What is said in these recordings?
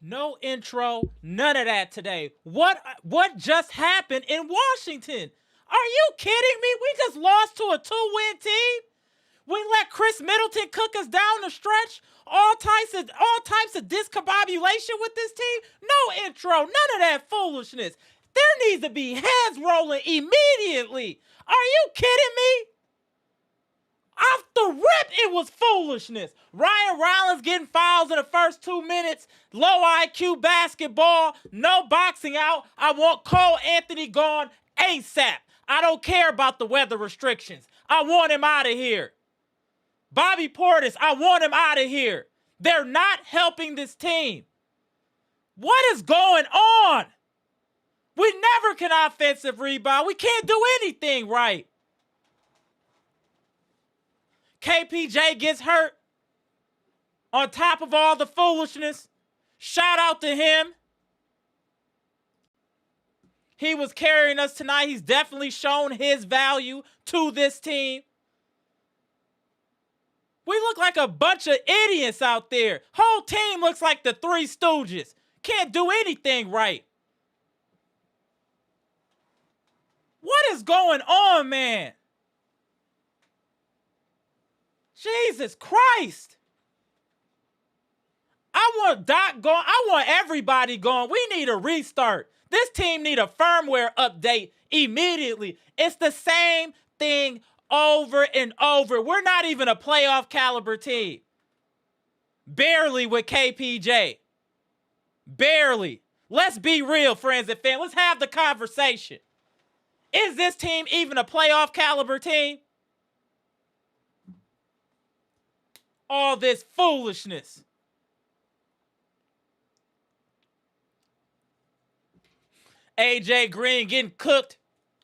No intro, none of that today. What just happened in Washington? Are you kidding me? We just lost to a 2-win team. We let Chris Middleton cook us down the stretch. All types of discombobulation with this team. No intro, none of that foolishness. There needs to be heads rolling immediately. Are you kidding me? Off the rip, it was foolishness. Ryan Rollins getting fouls in the first 2 minutes. Low IQ basketball. No boxing out. I want Cole Anthony gone ASAP. I don't care about the weather restrictions. I want him out of here. Bobby Portis, I want him out of here. They're not helping this team. What is going on? We never can offensive rebound. We can't do anything right. KPJ gets hurt on top of all the foolishness. Shout out to him. He was carrying us tonight. He's definitely shown his value to this team. We look like a bunch of idiots out there. Whole team looks like the Three Stooges. Can't do anything right. What is going on, man? Jesus Christ. I want Doc going. I want everybody going. We need a restart. This team need a firmware update immediately. It's the same thing over and over. We're not even a playoff caliber team. Barely with KPJ. Barely. Let's be real, friends and fans. Let's have the conversation. Is this team even a playoff caliber team? All this foolishness. AJ Green getting cooked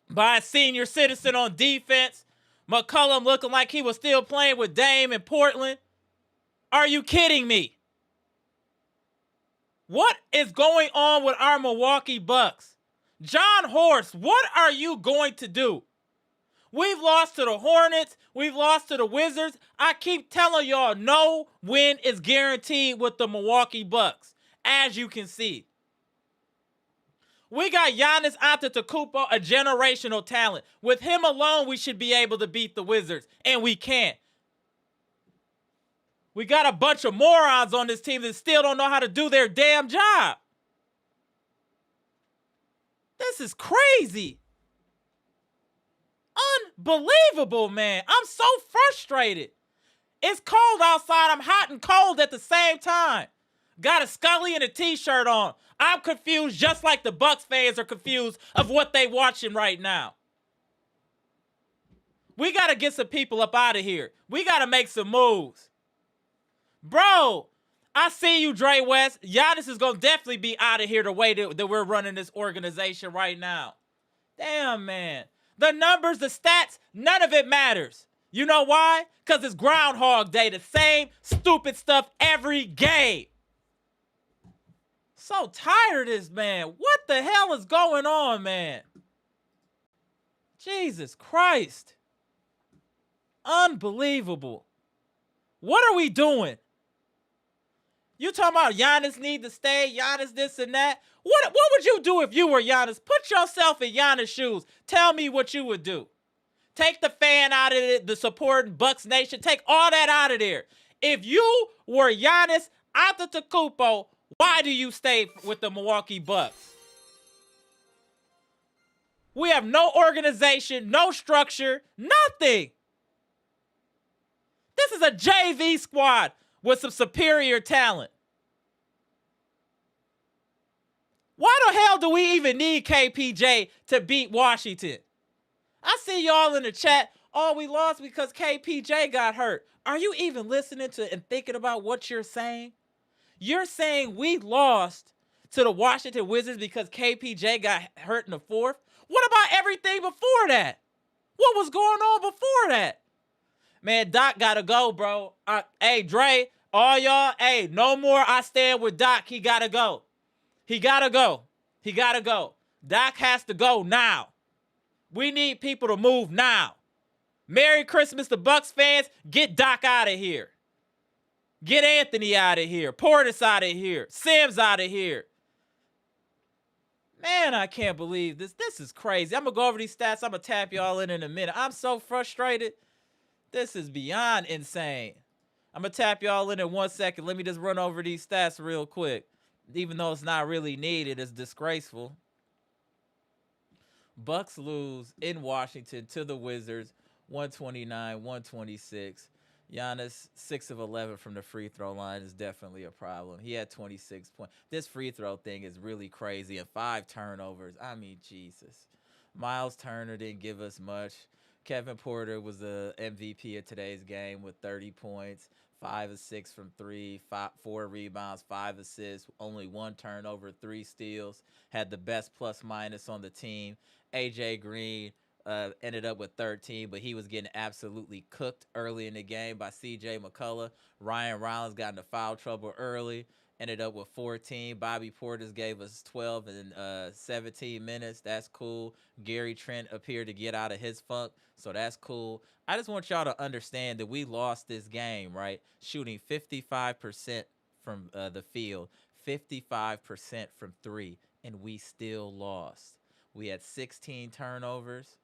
by a senior citizen on defense. McCollum looking like he was still playing with Dame in Portland. Are you kidding me? What is going on with our Milwaukee Bucks? John Horst, what are you going to do? We've lost to the Hornets. We've lost to the Wizards. I keep telling y'all, no win is guaranteed with the Milwaukee Bucks, as you can see. We got Giannis Antetokounmpo, a generational talent. With him alone, we should be able to beat the Wizards, and we can't. We got a bunch of morons on this team that still don't know how to do their damn job. This is crazy. Unbelievable, man. I'm so frustrated. It's cold outside. I'm hot and cold at the same time. Got a Scully and a t-shirt on. I'm confused just like the Bucks fans are confused of what they watching right now. We got to get some people up out of here. We got to make some moves. Bro, I see you, Dre West. Giannis is going to definitely be out of here the way that we're running this organization right now. Damn, man. The numbers, the stats, none of it matters. You know why? Because it's Groundhog Day, the same stupid stuff every game. So tired of this, man. What the hell is going on, man? Jesus Christ. Unbelievable. What are we doing? You talking about Giannis need to stay, Giannis this and that? What would you do if you were Giannis? Put yourself in Giannis' shoes. Tell me what you would do. Take the fan out of it, the supporting Bucks Nation. Take all that out of there. If you were Giannis Antetokounmpo, why do you stay with the Milwaukee Bucks? We have no organization, no structure, nothing. This is a JV squad with some superior talent. Why the hell do we even need KPJ to beat Washington? I see y'all in the chat. Oh, we lost because KPJ got hurt. Are you even listening to and thinking about what you're saying? You're saying we lost to the Washington Wizards because KPJ got hurt in the fourth? What about everything before that? What was going on before that? Man, Doc gotta go, bro. Hey, Dre, all y'all, hey, no more I stand with Doc. He gotta go. He gotta go. He gotta go. Doc has to go now. We need people to move now. Merry Christmas to Bucks fans. Get Doc out of here. Get Anthony out of here. Portis out of here. Sims out of here. Man, I can't believe this. This is crazy. I'm going to go over these stats. I'm going to tap y'all in a minute. I'm so frustrated. This is beyond insane. I'm going to tap y'all in 1 second. Let me just run over these stats real quick. Even though it's not really needed, it's disgraceful. Bucks lose in Washington to the Wizards, 129-126. Giannis, 6 of 11 from the free throw line is definitely a problem. He had 26 points. This free throw thing is really crazy. And 5 turnovers. I mean, Jesus. Miles Turner didn't give us much. Kevin Porter was the MVP of today's game with 30 points, 5 of 6 from 3, 4 rebounds, 5 assists, only 1 turnover, 3 steals. Had the best plus minus on the team. AJ Green ended up with 13, but he was getting absolutely cooked early in the game by CJ McCullough. Ryan Rollins got into foul trouble early, ended up with 14. Bobby Portis gave us 12 in 17 minutes. That's cool. Gary Trent appeared to get out of his funk, so that's cool. I just want y'all to understand that we lost this game, right? Shooting 55% from the field, 55% from 3, and we still lost. We had 16 turnovers.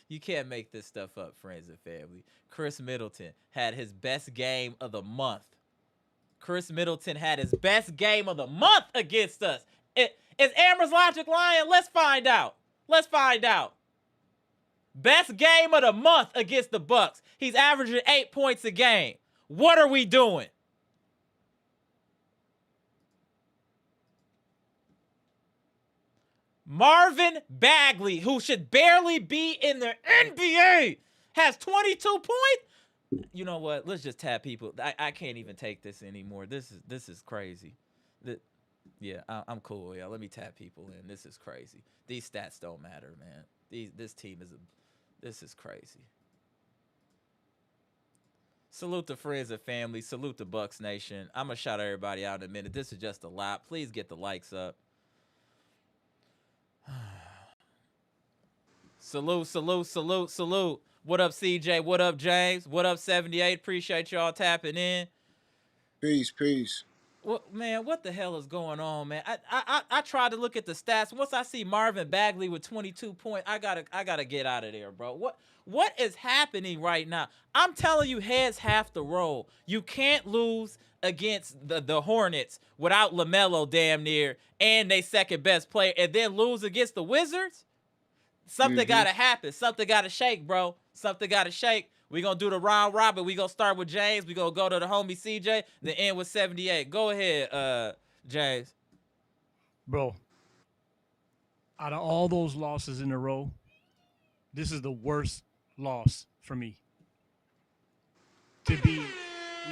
You can't make this stuff up, friends and family. Chris Middleton had his best game of the month. Chris Middleton had his best game of the month against us. Is Amara Logic lying? Let's find out. Let's find out. Best game of the month against the Bucks. He's averaging 8 points a game. What are we doing? Marvin Bagley, who should barely be in the NBA, has 22 points. You know what? Let's just tap people. I can't even take this anymore. This is crazy. Yeah, I'm cool. Yeah, let me tap people in. This is crazy. These stats don't matter, man. This team this is crazy. Salute to friends and family. Salute to Bucks Nation. I'm gonna shout everybody out in a minute. This is just a lot. Please get the likes up. Salute, salute, salute, salute. What up, CJ? What up, James? What up, 78? Appreciate y'all tapping in. Peace, peace. Man, what the hell is going on, man? I tried to look at the stats. Once I see Marvin Bagley with 22 points, I gotta get out of there, bro. What is happening right now? I'm telling you, heads have to roll. You can't lose against the Hornets without LaMelo damn near and they second best player, and then lose against the Wizards. Something gotta happen. Something gotta shake, bro. Something gotta shake. We gonna do the round robin. We gonna start with James. We gonna go to the homie CJ. Then end with 78. Go ahead, James. Bro, out of all those losses in a row, this is the worst loss for me. We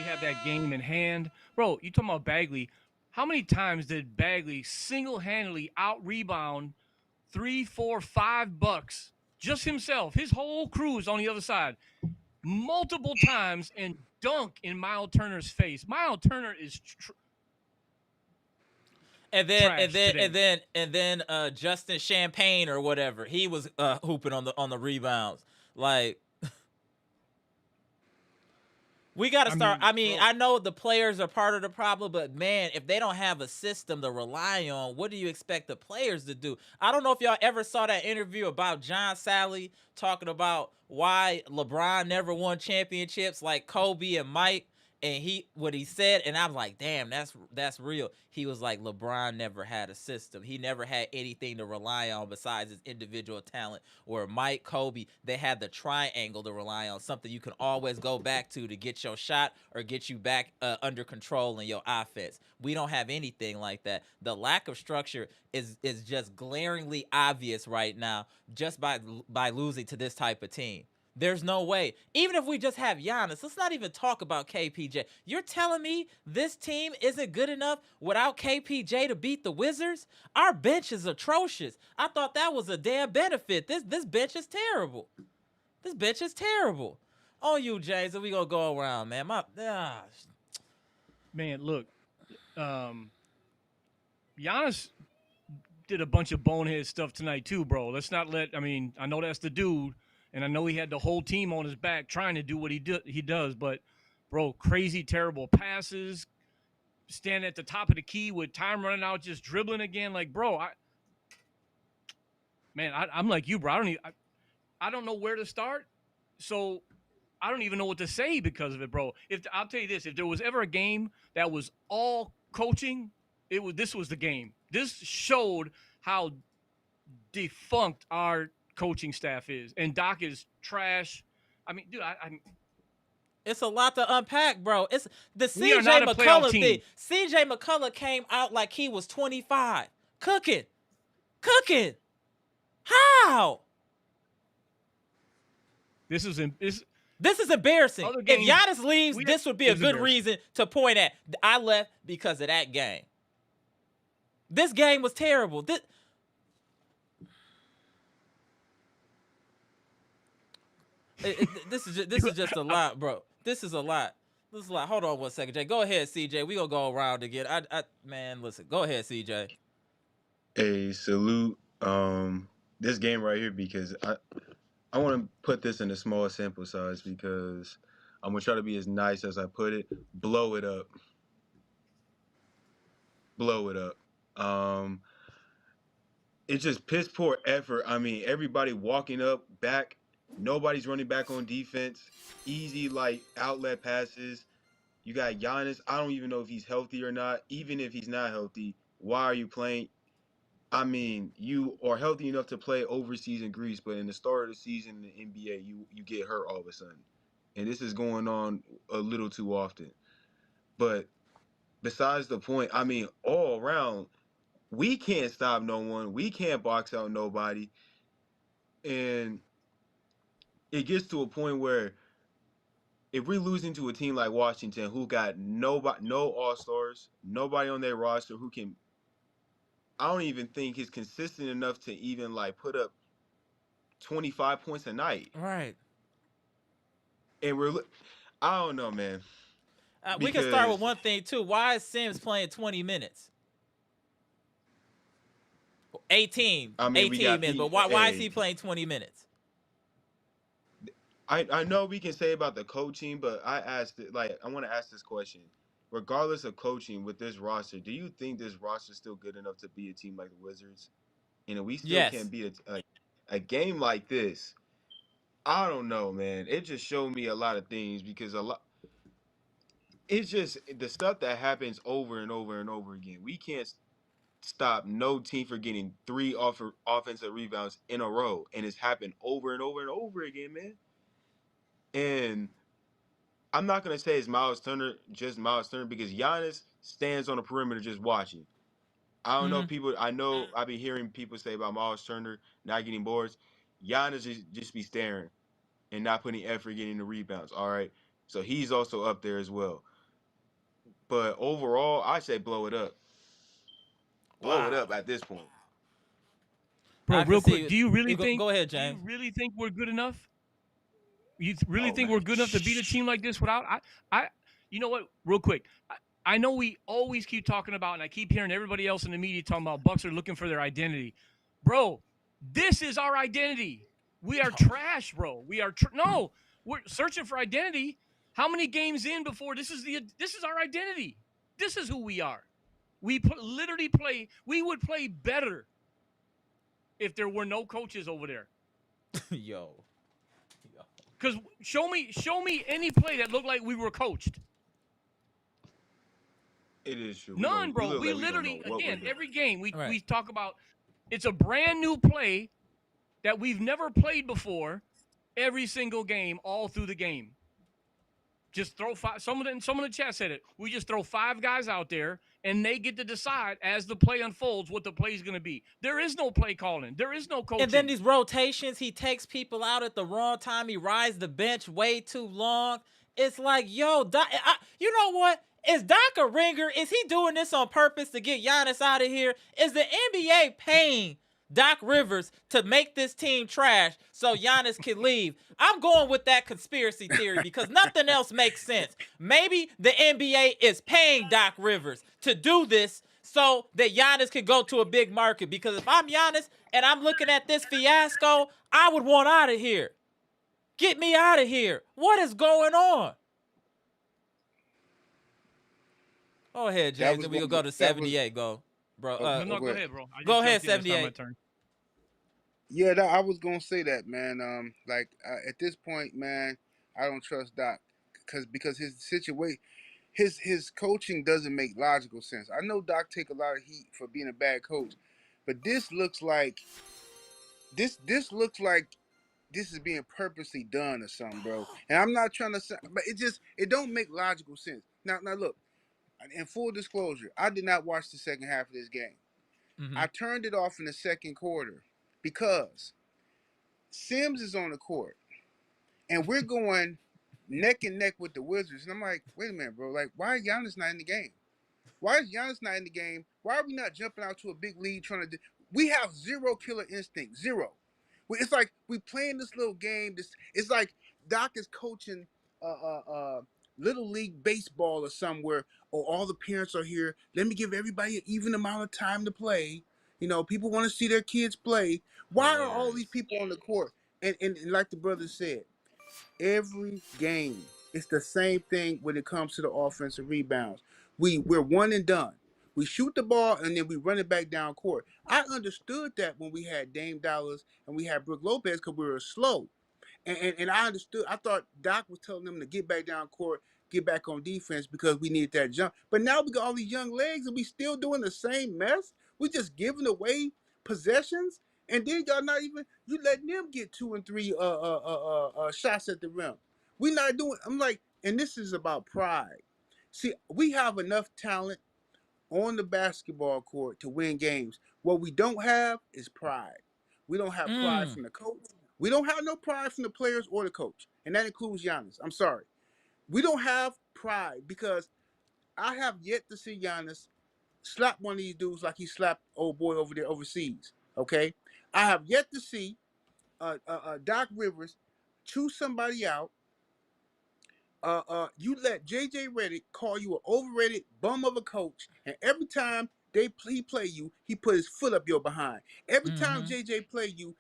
have that game in hand. Bro, you talking about Bagley. How many times did Bagley single-handedly out-rebound 3, 4, 5 bucks just himself? His whole crew is on the other side multiple times and dunk in Miles Turner's face. Miles Turner is And then Justin Champagne or whatever. He was hooping on the rebounds. Like we got to start. I know the players are part of the problem, but man, if they don't have a system to rely on, what do you expect the players to do? I don't know if y'all ever saw that interview about John Sally talking about why LeBron never won championships like Kobe and Mike. And what he said, and I'm like, damn, that's real. He was like, LeBron never had a system. He never had anything to rely on besides his individual talent. Where Mike, Kobe, they had the triangle to rely on, something you can always go back to get your shot or get you back under control in your offense. We don't have anything like that. The lack of structure is just glaringly obvious right now, just by losing to this type of team. There's no way. Even if we just have Giannis, let's not even talk about KPJ. You're telling me this team isn't good enough without KPJ to beat the Wizards? Our bench is atrocious. I thought that was a damn benefit. This bench is terrible. This bench is terrible. On you, James, and we gonna go around, man. Man, look, Giannis did a bunch of bonehead stuff tonight too, bro. Let's not let. I know that's the dude. And I know he had the whole team on his back trying to do what he does. But, bro, crazy, terrible passes, standing at the top of the key with time running out, just dribbling again. Like, bro, I'm like you, bro. I don't know where to start. So I don't even know what to say because of it, bro. I'll tell you this, if there was ever a game that was all coaching, this was the game. This showed how defunct our coaching staff is, and Doc is trash. Dude, it's a lot to unpack, bro. It's the CJ McCullough thing. CJ McCullough came out like he was 25, cooking. How? This is embarrassing. If Giannis leaves, this would be a good reason to point at. I left because of that game. This game was terrible. This is just a lot, bro. This is a lot. Hold on 1 second, Jay. Go ahead, CJ. We gonna go around again. Man, listen. Go ahead, CJ. Hey, salute. This game right here, because I want to put this in a small sample size because I'm gonna try to be as nice as I put it. Blow it up. It's just piss poor effort. Everybody walking up back. Nobody's running back on defense. Easy, outlet passes. You got Giannis. I don't even know if he's healthy or not. Even if he's not healthy, why are you playing? You are healthy enough to play overseas in Greece, but in the start of the season in the NBA, you get hurt all of a sudden. And this is going on a little too often. But besides the point, all around, we can't stop no one. We can't box out nobody. And it gets to a point where if we're losing to a team like Washington, who got no all-stars, nobody on their roster who can, I don't even think is consistent enough to even put up 25 points a night. Right. And I don't know, man. We can start with one thing too. Why is Sims playing 20 minutes? 18 minutes, but why is he playing 20 minutes? I know we can say about the coaching, but I want to ask this question. regardless of coaching with this roster, do you think this roster is still good enough to beat a team like the Wizards? And if we still Yes. can't beat a game like this, I don't know, man. It just showed me a lot of things because it's just the stuff that happens over and over and over again. We can't stop no team from getting three offensive rebounds in a row, and it's happened over and over and over again, man. And I'm not gonna say it's Miles Turner, just Miles Turner, because Giannis stands on the perimeter just watching. I don't know Mm-hmm. people. I know I've been hearing people say about Miles Turner not getting boards. Giannis just be staring and not putting effort getting the rebounds. All right, so he's also up there as well. But overall, I say blow it up. Blow it Wow. up at this point. Bro, I can real quick, see. do you really Go, think? go ahead, Do you James. really think we're good enough? You really Oh think man, we're good enough to beat a team like this without? You know what? Real quick, I know we always keep talking about, and I keep hearing everybody else in the media talking about Bucks are looking for their identity, bro. This is our identity. We are trash, bro. We are no. We're searching for identity. How many games in before this is our identity? This is who we are. We literally play. We would play better if there were no coaches over there. Yo. Because show me any play that looked like we were coached. it is true. None, We bro. look We like we don't know literally, what we're again, doing. every game we Right. talk about. It's a brand new play that we've never played before. Every single game, all through the game. Just throw five. Someone in the chat said it. We just throw five guys out there, and they get to decide as the play unfolds what the play is going to be. There is no play calling. There is no coaching. And then these rotations, he takes people out at the wrong time. He rides the bench way too long. It's like, yo, Doc, you know what? Is Doc a ringer? Is he doing this on purpose to get Giannis out of here? Is the NBA paying Doc Rivers to make this team trash so Giannis can leave? I'm going with that conspiracy theory because nothing else makes sense. Maybe the NBA is paying Doc Rivers to do this so that Giannis can go to a big market. Because if I'm Giannis and I'm looking at this fiasco, I would want out of here. Get me out of here. What is going on? Go ahead, James, and we'll go to 78. Go, bro. no, go ahead, bro. Go ahead, 78. Yeah, I was gonna say that, man. At this point, man, I don't trust Doc because his situation, his coaching doesn't make logical sense. I know Doc take a lot of heat for being a bad coach, but this looks like this looks like this is being purposely done or something, bro. And I'm not trying to say, but it don't make logical sense. Now look, in full disclosure, I did not watch the second half of this game. Mm-hmm. I turned it off in the second quarter because Sims is on the court and we're going neck and neck with the Wizards. And I'm like, wait a minute, bro. Like, why is Giannis not in the game? Why is Giannis not in the game? Why are we not jumping out to a big lead trying to do? We have zero killer instinct. Zero. It's like we playing this little game. It's like Doc is coaching little league baseball or somewhere. Or all the parents are here. Let me give everybody an even amount of time to play. You know, people want to see their kids play. Why are all these people on the court? And like the brother said, every game it's the same thing when it comes to the offensive rebounds. We're one and done. We shoot the ball and then we run it back down court. I understood that when we had Dame Dollars and we had Brook Lopez because we were slow. And I understood. I thought Doc was telling them to get back down court, get back on defense because we needed that jump. But now we got all these young legs and we still doing the same mess. We just giving away possessions. And then y'all not even you letting them get 2 and 3 shots at the rim. We not doing. I'm like, and this is about pride. See, we have enough talent on the basketball court to win games. What we don't have is pride. We don't have pride from the coach. We don't have no pride from the players or the coach, and that includes Giannis. I'm sorry. We don't have pride because I have yet to see Giannis slap one of these dudes like he slapped old boy over there overseas. Okay, I have yet to see Doc Rivers choose somebody out. You let JJ Redick call you an overrated bum of a coach, and every time he play you, he put his foot up your behind. Every time JJ play you,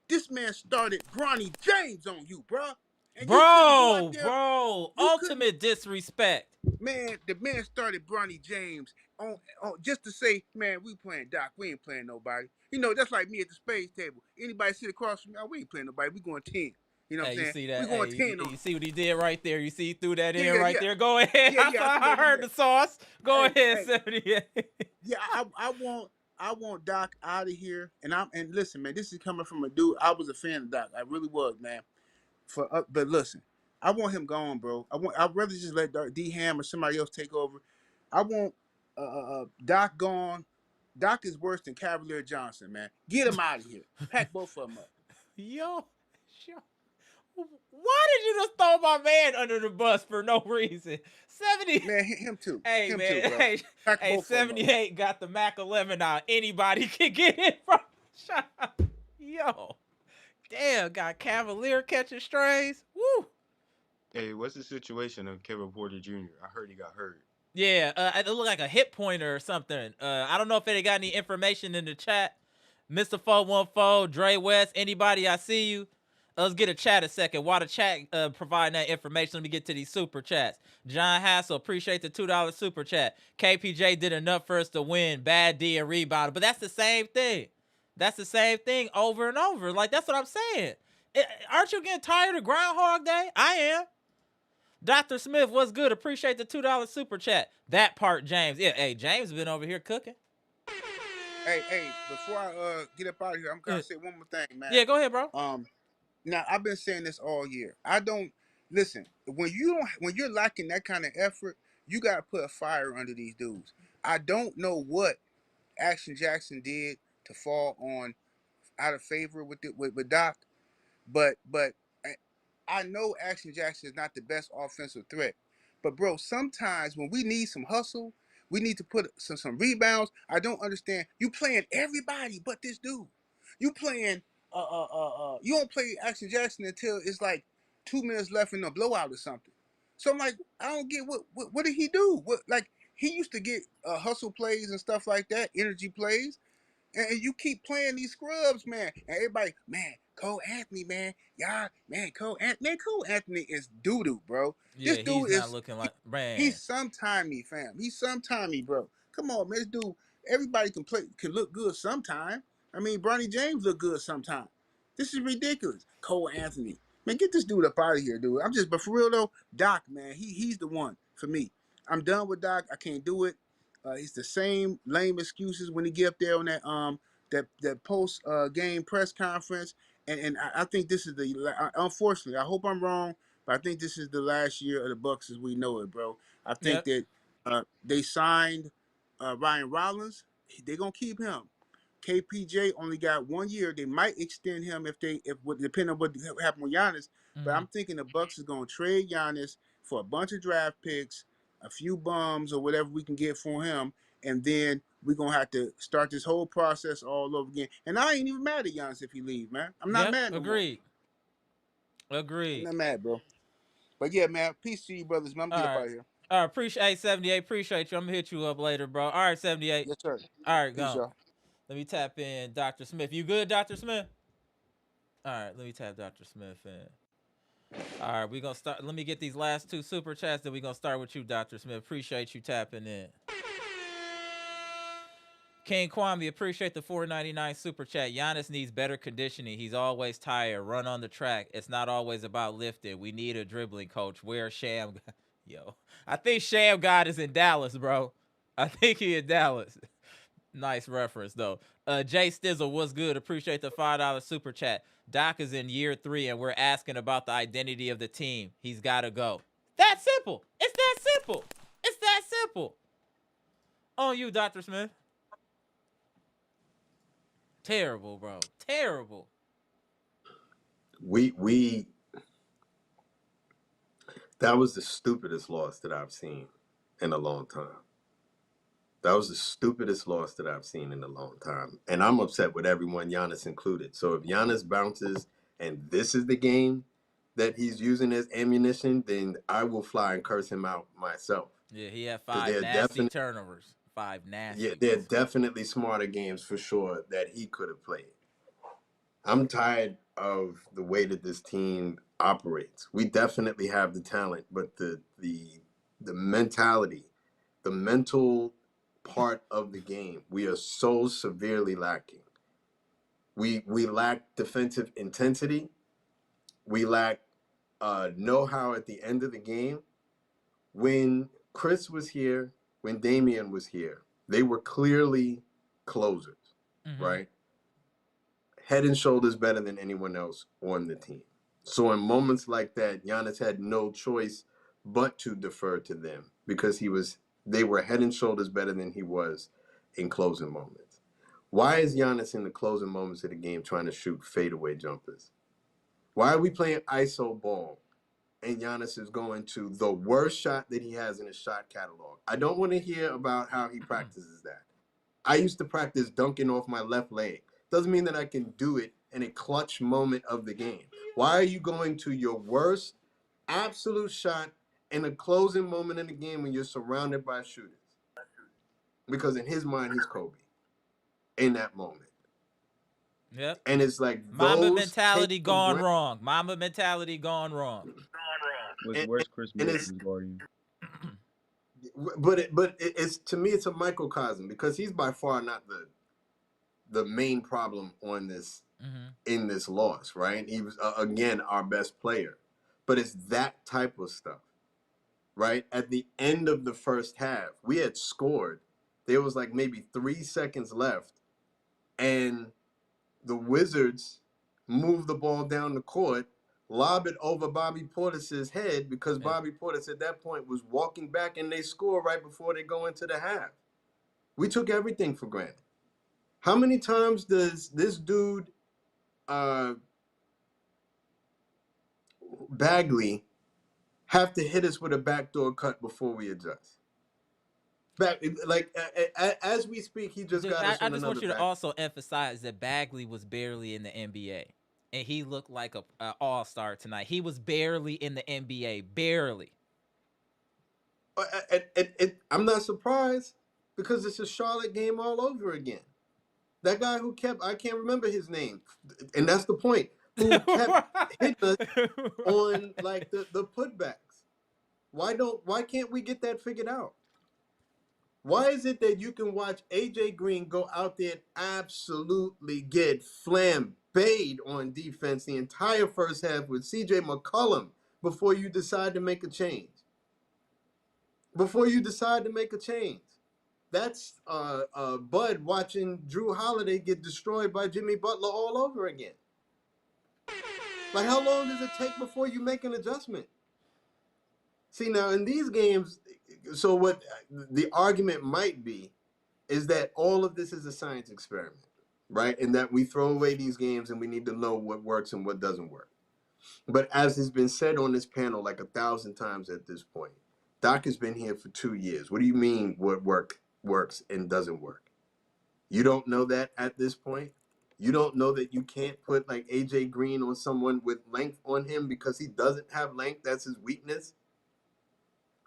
this man started Bronny James on you, bruh. And you couldn't go out Bro, there. bro, You couldn't. ultimate disrespect. Man, the man started Bronny James on just to say, man, we playing Doc. We ain't playing nobody. You know, that's like me at the spades table. Anybody sit across from me, oh, we ain't playing nobody. We going 10. You know what Hey, I'm you saying? see We that? going Hey, 10 on you them. see what he did right there? You see he threw that Yeah, in yeah, right yeah. there? Go ahead. Yeah, yeah. I heard the sauce. Go Hey, ahead, hey, 78. yeah. I want Doc out of here. And listen, man, this is coming from a dude. I was a fan of Doc. I really was, man. But listen, I want him gone, bro. I'd rather just let D Ham or somebody else take over. I want Doc gone. Doc is worse than Cavalier Johnson, man. Get him out of here. Pack both of them up. Yo, why did you just throw my man under the bus for no reason? 70. Man, him too. Hey, Him man. too, bro. Hey, Pack hey, both of them up. 78 got the Mac 11 out. Anybody can get it from shop. Yo. Damn, got Cavalier catching strays. Woo. Hey, what's the situation of Kevin Porter Jr.? I heard he got hurt. Yeah, it looked like a hip pointer or something. I don't know if they got any information in the chat. Mr. 414, Dre West, anybody, I see you. Let's get a chat a second. While the chat providing that information, let me get to these super chats. John Hassel, appreciate the $2 super chat. KPJ did enough for us to win. Bad D and rebound. But that's the same thing. That's the same thing over and over. Like, that's what I'm saying. Aren't you getting tired of Groundhog Day? I am. Dr. Smith, what's good? Appreciate the $2 super chat. That part, James. Yeah, hey, James been over here cooking. Hey, before I get up out of here, I'm gonna say one more thing, man. Yeah, go ahead, bro. Now I've been saying this all year. I don't listen when you're lacking that kind of effort, you gotta put a fire under these dudes. I don't know what Action Jackson did to fall on out of favor with Doc, but I know Action Jackson is not the best offensive threat. But bro, sometimes when we need some hustle, we need to put some rebounds. I don't understand. You playing everybody but this dude. You playing you don't play Action Jackson until it's like 2 minutes left in a blowout or something. So I'm like, I don't get what did he do? What like he used to get hustle plays and stuff like that, energy plays. And you keep playing these scrubs, man. And everybody, man, Cole Anthony, man. Y'all, man, Cole Anthony is doo-doo, bro. Yeah, This he's dude not is, looking like, man. he's sometimey, fam. He's sometimey, bro. Come on, man. This dude, everybody can look good sometime. I mean, Bronny James look good sometime. This is ridiculous. Cole Anthony. Man, get this dude up out of here, dude. But for real though, Doc, man, he's the one for me. I'm done with Doc. I can't do it. It's the same lame excuses when he get up there on that post game press conference, and I think this is unfortunately, I hope I'm wrong, but I think this is the last year of the Bucks as we know it, bro. I think Yep. that they signed Ryan Rollins. They're gonna keep him. KPJ only got 1 year. They might extend him depending on what happened with Giannis. But I'm thinking the Bucks is gonna trade Giannis for a bunch of draft picks, a few bums or whatever we can get for him, and then we're gonna have to start this whole process all over again. And I ain't even mad at Giannis if he leave, man. I'm not mad no Agreed. more. Agreed. I'm not mad, bro. But yeah, man, peace to you, brothers, man. I'm gonna get up out of here. All right, appreciate 78. Appreciate you. I'm gonna hit you up later, bro. All right, 78. Yes, sir. All right, Peace, go. y'all. Let me tap in Dr. Smith. You good, Dr. Smith? All right, let me tap Dr. Smith in. All right, we gonna start. Let me get these last two super chats. Then we gonna start with you, Dr. Smith. Appreciate you tapping in. King Kwame, appreciate the $4.99 super chat. Giannis needs better conditioning. He's always tired. Run on the track. It's not always about lifting. We need a dribbling coach. Where's Sham? Yo, I think Sham God is in Dallas, bro. I think he in Dallas. Nice reference, though. Jay Stizzle, what's good? Appreciate the $5 super chat. Doc is in year 3, and we're asking about the identity of the team. He's got to go. That simple. It's that simple. It's that simple. On you, Dr. Smith. Terrible, bro. Terrible. That was the stupidest loss that I've seen in a long time. That was the stupidest loss that I've seen in a long time. And I'm upset with everyone, Giannis included. So if Giannis bounces and this is the game that he's using as ammunition, then I will fly and curse him out myself. Yeah, he had 5 nasty turnovers. 5 nasty. Yeah, there are definitely smarter games for sure that he could have played. I'm tired of the way that this team operates. We definitely have the talent, but the mentality, the mental part of the game, we are so severely lacking. We lack defensive intensity. We lack know-how at the end of the game. When Chris was here, when Damian was here, they were clearly closers, right? Head and shoulders better than anyone else on the team. So in moments like that, Giannis had no choice but to defer to them because they were head and shoulders better than he was in closing moments. Why is Giannis in the closing moments of the game trying to shoot fadeaway jumpers? Why are we playing ISO ball and Giannis is going to the worst shot that he has in his shot catalog? I don't want to hear about how he practices that. I used to practice dunking off my left leg. Doesn't mean that I can do it in a clutch moment of the game. Why are you going to your worst absolute shot in a closing moment in the game when you're surrounded by shooters? Because in his mind, he's Kobe in that moment. Yep. And it's like Mamba those mentality gone wrong. Mamba mentality gone wrong. Where's Chris Middleton's guardian? But it's to me, it's a microcosm because he's by far not the main problem on this in this loss, right? He was again our best player, but it's that type of stuff, right? At the end of the first half, we had scored. There was like maybe 3 seconds left, and the Wizards moved the ball down the court, lob it over Bobby Portis's head because Bobby Portis at that point was walking back, and they score right before they go into the half. We took everything for granted. How many times does this dude, Bagley, have to hit us with a backdoor cut before we adjust? As we speak, he just got us on another. I just want you to also emphasize that Bagley was barely in the NBA, and he looked like an all-star tonight. He was barely in the NBA, barely. I'm not surprised because it's a Charlotte game all over again. That guy who I can't remember his name, and that's the point, who kept hitting us on like the putbacks. Why can't we get that figured out? Why is it that you can watch AJ Green go out there and absolutely get flambéed on defense the entire first half with CJ McCollum before you decide to make a change? That's Bud watching Drew Holiday get destroyed by Jimmy Butler all over again. Like, how long does it take before you make an adjustment? See, now in these games, so what the argument might be is that all of this is a science experiment, right? And that we throw away these games and we need to know what works and what doesn't work. But as has been said on this panel like 1,000 times at this point, Doc has been here for 2 years. What do you mean what works and doesn't work? You don't know that at this point? You don't know that you can't put like AJ Green on someone with length on him because he doesn't have length? That's his weakness.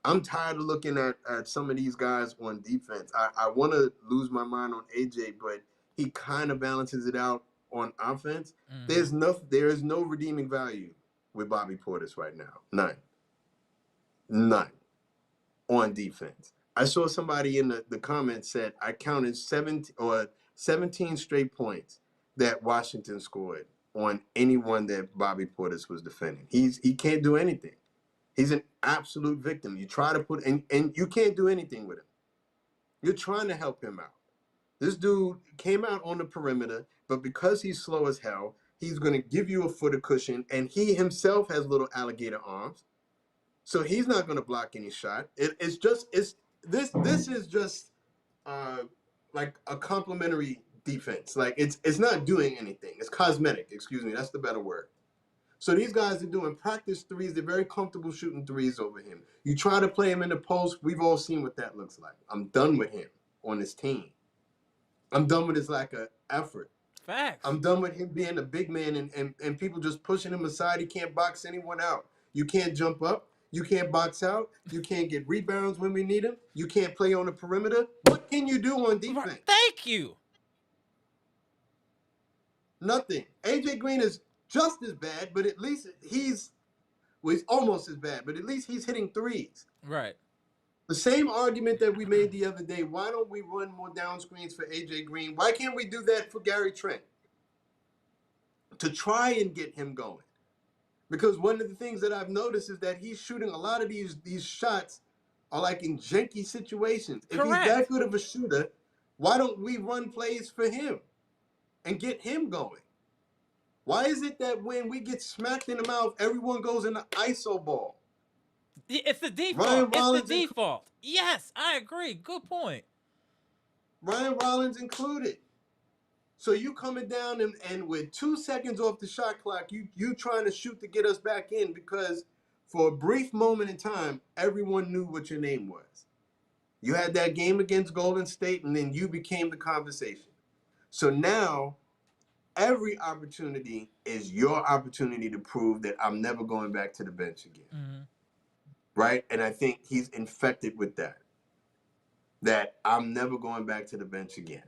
I'm tired of looking at some of these guys on defense. I want to lose my mind on AJ, but he kind of balances it out on offense. There is no redeeming value with Bobby Portis right now. None on defense. I saw somebody in the comments said I counted 17 straight points that Washington scored on anyone that Bobby Portis was defending. He can't do anything. He's an absolute victim. You try to put and you can't do anything with him. You're trying to help him out. This dude came out on the perimeter, but because he's slow as hell, he's going to give you a foot of cushion, and he himself has little alligator arms, so he's not going to block any shot. This is just like a complimentary defense. Like it's not doing anything. It's cosmetic. Excuse me. That's the better word. So these guys are doing practice threes. They're very comfortable shooting threes over him. You try to play him in the post. We've all seen what that looks like. I'm done with him on this team. I'm done with his lack of effort. Facts. I'm done with him being a big man and people just pushing him aside. He can't box anyone out. You can't jump up. You can't box out. You can't get rebounds when we need him. You can't play on the perimeter. What can you do on defense? Thank you. Nothing. AJ Green is just as bad, but at least he's almost as bad, but at least he's hitting threes. Right. The same argument that we made the other day, why don't we run more down screens for AJ Green? Why can't we do that for Gary Trent? To try and get him going. Because one of the things that I've noticed is that he's shooting a lot of these shots are like in janky situations. If he's that good of a shooter, why don't we run plays for him and get him going? Why is it that when we get smacked in the mouth, everyone goes in the ISO ball? It's the default. It's the default. Yes, I agree. Good point. Ryan Rollins included. So you coming down and with 2 seconds off the shot clock, you trying to shoot to get us back in because for a brief moment in time, everyone knew what your name was. You had that game against Golden State, and then you became the conversation. So now every opportunity is your opportunity to prove that I'm never going back to the bench again. Mm-hmm. Right? And I think he's infected with that I'm never going back to the bench again.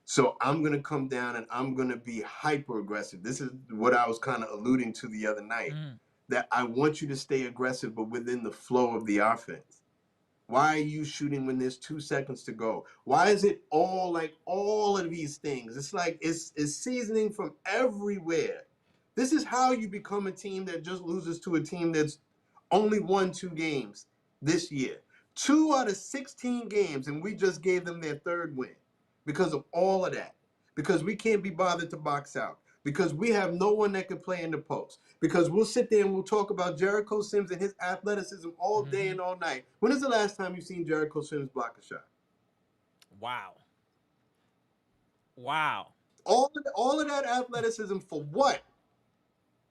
So I'm going to come down and I'm going to be hyper aggressive. This is what I was kind of alluding to the other night, that I want you to stay aggressive, but within the flow of the offense. Why are you shooting when there's 2 seconds to go? Why is it all of these things? It's like it's seasoning from everywhere. This is how you become a team that just loses to a team that's only won 2 games this year. 2 out of 16 games, and we just gave them their 3rd win because of all of that. Because we can't be bothered to box out. Because we have no one that can play in the post. Because we'll sit there and we'll talk about Jericho Sims and his athleticism all day and all night. When is the last time you've seen Jericho Sims block a shot? Wow. All of that athleticism for what?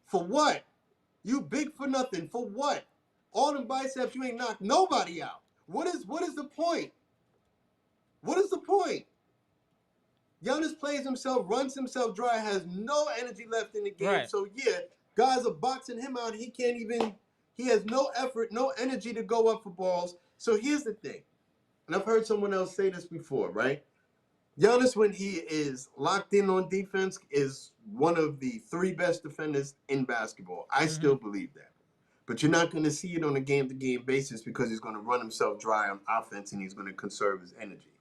For what? You big for nothing. For what? All them biceps, you ain't knocked nobody out. What is the point? What is the point? Giannis plays himself, runs himself dry, has no energy left in the game. Right. So, yeah, guys are boxing him out. He has no effort, no energy to go up for balls. So here's the thing. And I've heard someone else say this before, right? Giannis, when he is locked in on defense, is one of the 3 best defenders in basketball. I still believe that. But you're not going to see it on a game-to-game basis because he's going to run himself dry on offense and he's going to conserve his energy.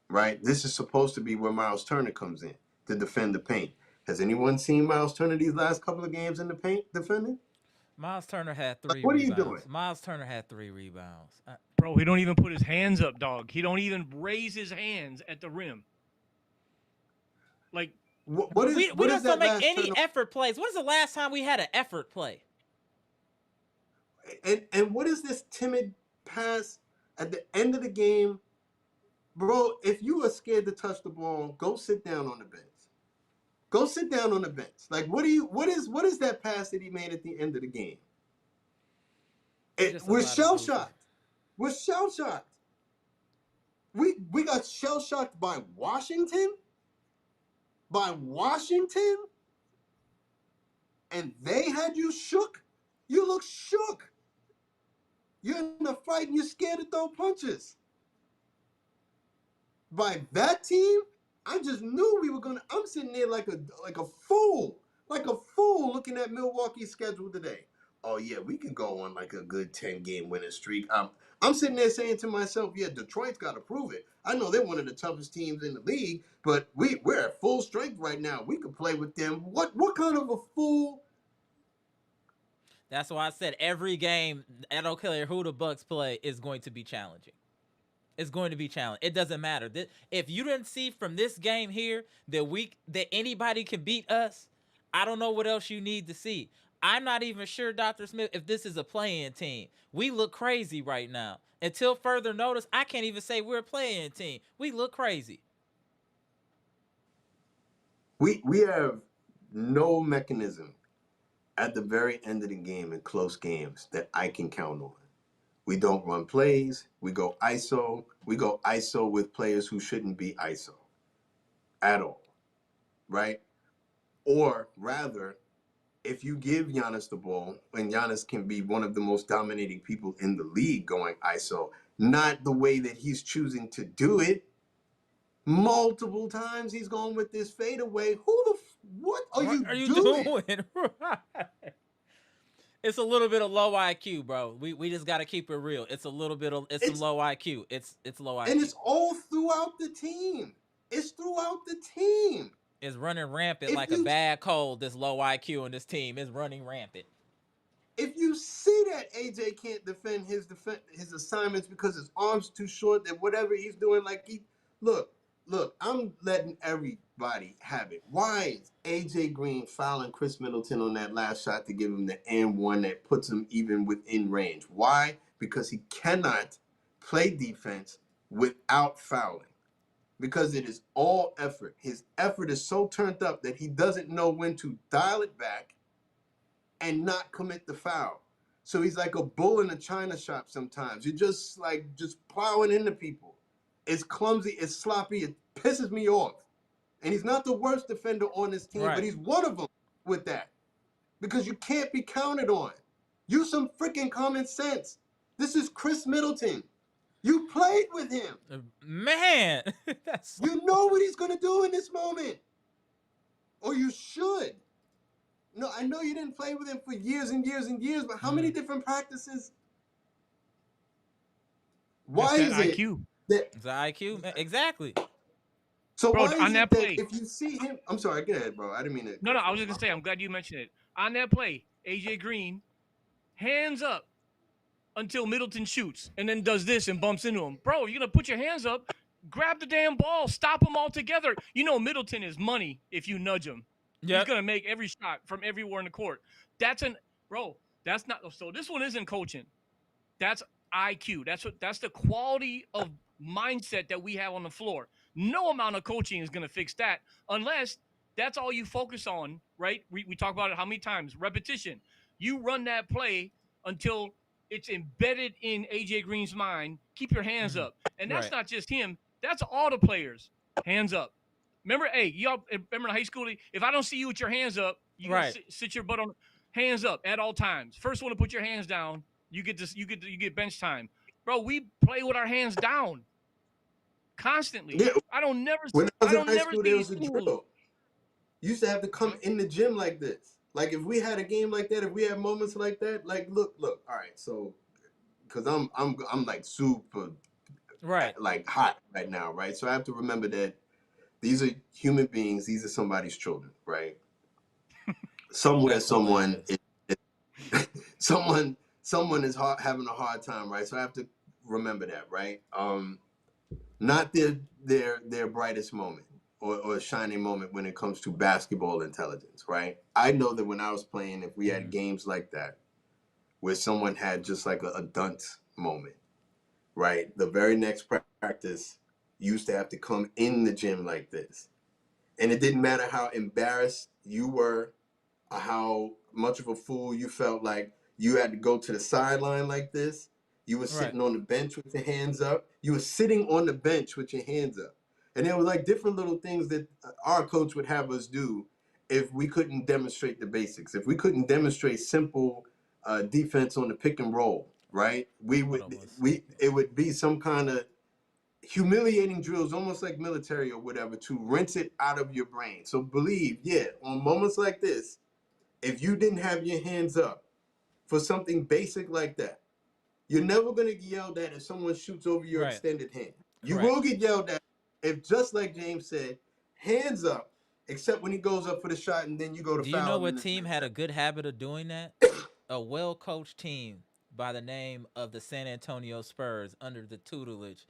Right? This is supposed to be where Miles Turner comes in to defend the paint. Has anyone seen Miles Turner these last couple of games in the paint defending? Miles Turner had 3 what rebounds. What are you doing? Miles Turner had 3 rebounds. Bro, he don't even put his hands up, dog. He don't even raise his hands at the rim. Like, we just don't make any effort plays. When is the last time we had an effort play? And what is this timid pass at the end of the game? Bro, if you are scared to touch the ball, go sit down on the bench. Go sit down on the bench. Like, what is that pass that he made at the end of the game? We're shell-shocked. We're shell-shocked. We got shell-shocked by Washington? By Washington? And they had you shook? You look shook. You're in a fight and you're scared to throw punches. By that team, I just knew we were gonna. I'm sitting there like a fool, looking at Milwaukee's schedule today. Oh yeah, we can go on like a good 10-game winning streak. I'm sitting there saying to myself, yeah, Detroit's got to prove it. I know they're one of the toughest teams in the league, but we're at full strength right now. We could play with them. What kind of a fool? That's why I said every game, I don't care who the Bucks play, is going to be challenging. It's going to be challenging. It doesn't matter. If you didn't see from this game here that anybody can beat us, I don't know what else you need to see. I'm not even sure, Dr. Smith, if this is a play-in team. We look crazy right now. Until further notice, I can't even say we're a play-in team. We look crazy. We have no mechanism at the very end of the game in close games that I can count on. We don't run plays. We go ISO. We go ISO with players who shouldn't be ISO at all, right? Or rather, if you give Giannis the ball, and Giannis can be one of the most dominating people in the league going ISO, not the way that he's choosing to do it, Multiple times he's going with this fadeaway. What are What you are you doing? doing? Right. It's a little bit of low IQ, bro. We just gotta keep it real. It's a little bit of some It's low IQ. It's low and IQ. it's all throughout the team. It's throughout the team. It's running rampant If like a you bad cold. This low IQ in this team is running rampant. if you see that AJ can't defend his assignments because his arms too short, that whatever he's doing, like look, I'm letting everybody have it. Why is AJ Green fouling Chris Middleton on that last shot to give him the and one that puts him even within range? Why? Because he cannot play defense without fouling. Because it is all effort. His effort is so turned up that he doesn't know when to dial it back and not commit the foul. So he's like a bull in a china shop sometimes. You're just plowing into people. It's clumsy, it's sloppy, it pisses me off. And he's not the worst defender on this team, but he's one of them with that. Because you can't be counted on. Use some freaking common sense. This is Chris Middleton. You played with him. Man, that's You know what he's going to do in this moment. Or you should. No, I know you didn't play with him for years and years and years, but how many different practices? Why is it IQ. that the IQ. Exactly. so Bro, why on is that it that play. if you see him, I'm sorry, go ahead, bro. I didn't mean to. No, I was just gonna say, I'm glad you mentioned it. On that play, AJ Green, hands up until Middleton shoots and then does this and bumps into him. Bro, you're gonna put your hands up, grab the damn ball, stop them all together. You know Middleton is money if you nudge him. He's gonna make every shot from everywhere in the court. That's not so this one isn't coaching. That's IQ. That's the quality of mindset that we have on the floor. No amount of coaching is gonna fix that unless that's all you focus on, right? We talk about it how many times? Repetition. You run that play until it's embedded in AJ Green's mind. Keep your hands up. And that's not just him. That's all the players. Hands up. Remember, y'all remember in high school, if I don't see you with your hands up, you gotta sit your butt on hands up at all times. First one to put your hands down, you get bench time. Bro, we play with our hands down constantly. Yeah, when I was in high school, there was a drill. You used to have to come in the gym like this. Like if we had a game like that, if we had moments like that, like look, all right, so because I'm like super like hot right now, right? So I have to remember that these are human beings, these are somebody's children, right? Somewhere someone is having a hard time, right? So I have to remember that, right? Not their brightest moment or shining moment when it comes to basketball intelligence, right? I know that when I was playing, if we had games like that, where someone had just like a dunce moment, right? The very next practice, you used to have to come in the gym like this. And it didn't matter how embarrassed you were or how much of a fool you felt like you had to go to the sideline like this. You were sitting on the bench with your hands up. You were sitting on the bench with your hands up. And there were like different little things that our coach would have us do if we couldn't demonstrate the basics. If we couldn't demonstrate simple defense on the pick and roll, right? It would be some kind of humiliating drills, almost like military or whatever, to rinse it out of your brain. So believe, on moments like this, if you didn't have your hands up for something basic like that, you're never going to get yelled at if someone shoots over your extended hand. You will get yelled at if, just like James said, hands up, except when he goes up for the shot and then you go to foul. Do you know what team had a good habit of doing that? A well-coached team by the name of the San Antonio Spurs under the tutelage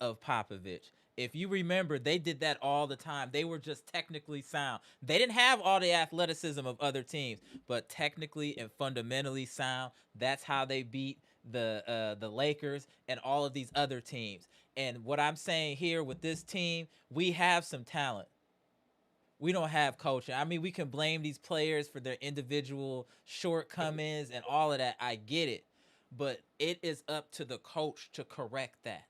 of Popovich. If you remember, they did that all the time. They were just technically sound. They didn't have all the athleticism of other teams, but technically and fundamentally sound. That's how they beat the Lakers and all of these other teams. And what I'm saying here with this team, we have some talent. We don't have coaching. I mean, we can blame these players for their individual shortcomings and all of that. I get it. But it is up to the coach to correct that.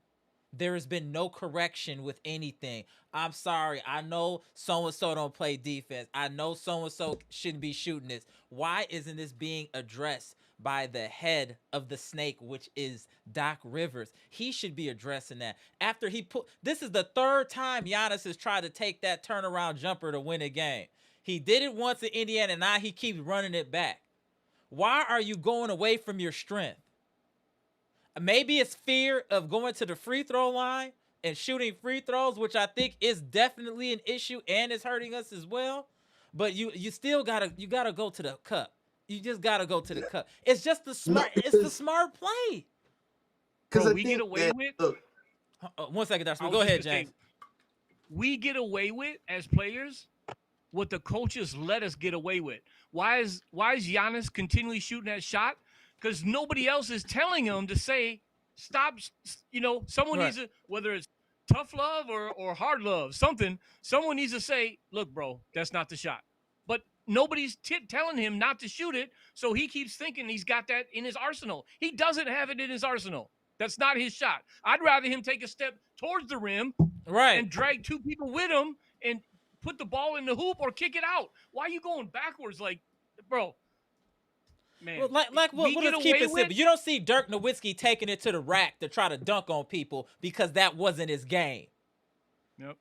There has been no correction with anything. I'm sorry. I know so-and-so don't play defense. I know so-and-so shouldn't be shooting this. Why isn't this being addressed by the head of the snake, which is Doc Rivers. He should be addressing that. After he put, this is the third time Giannis has tried to take that turnaround jumper to win a game. He did it once in Indiana, and now he keeps running it back. Why are you going away from your strength? Maybe it's fear of going to the free throw line and shooting free throws, which I think is definitely an issue and is hurting us as well. But you still gotta go to the cup. You just gotta go to the cup. It's just the smart. It's the smart play. Bro, I we think get away that, with. look, 1 second, Dr. I Go was ahead, just gonna James. say, we get away with as players what the coaches let us get away with. Why is Giannis continually shooting that shot? Because nobody else is telling him to say stop. You know, someone Right. needs to, whether it's tough love or hard love, something. Someone needs to say, look, bro, that's not the shot. But nobody's telling him not to shoot it, so he keeps thinking he's got that in his arsenal. He doesn't have it in his arsenal. That's not his shot. I'd rather him take a step towards the rim Right. and drag two people with him and put the ball in the hoop or kick it out. Why are you going backwards? Like, bro, man. Well, we'll just keep it simple. You don't see Dirk Nowitzki taking it to the rack to try to dunk on people because that wasn't his game. Yep.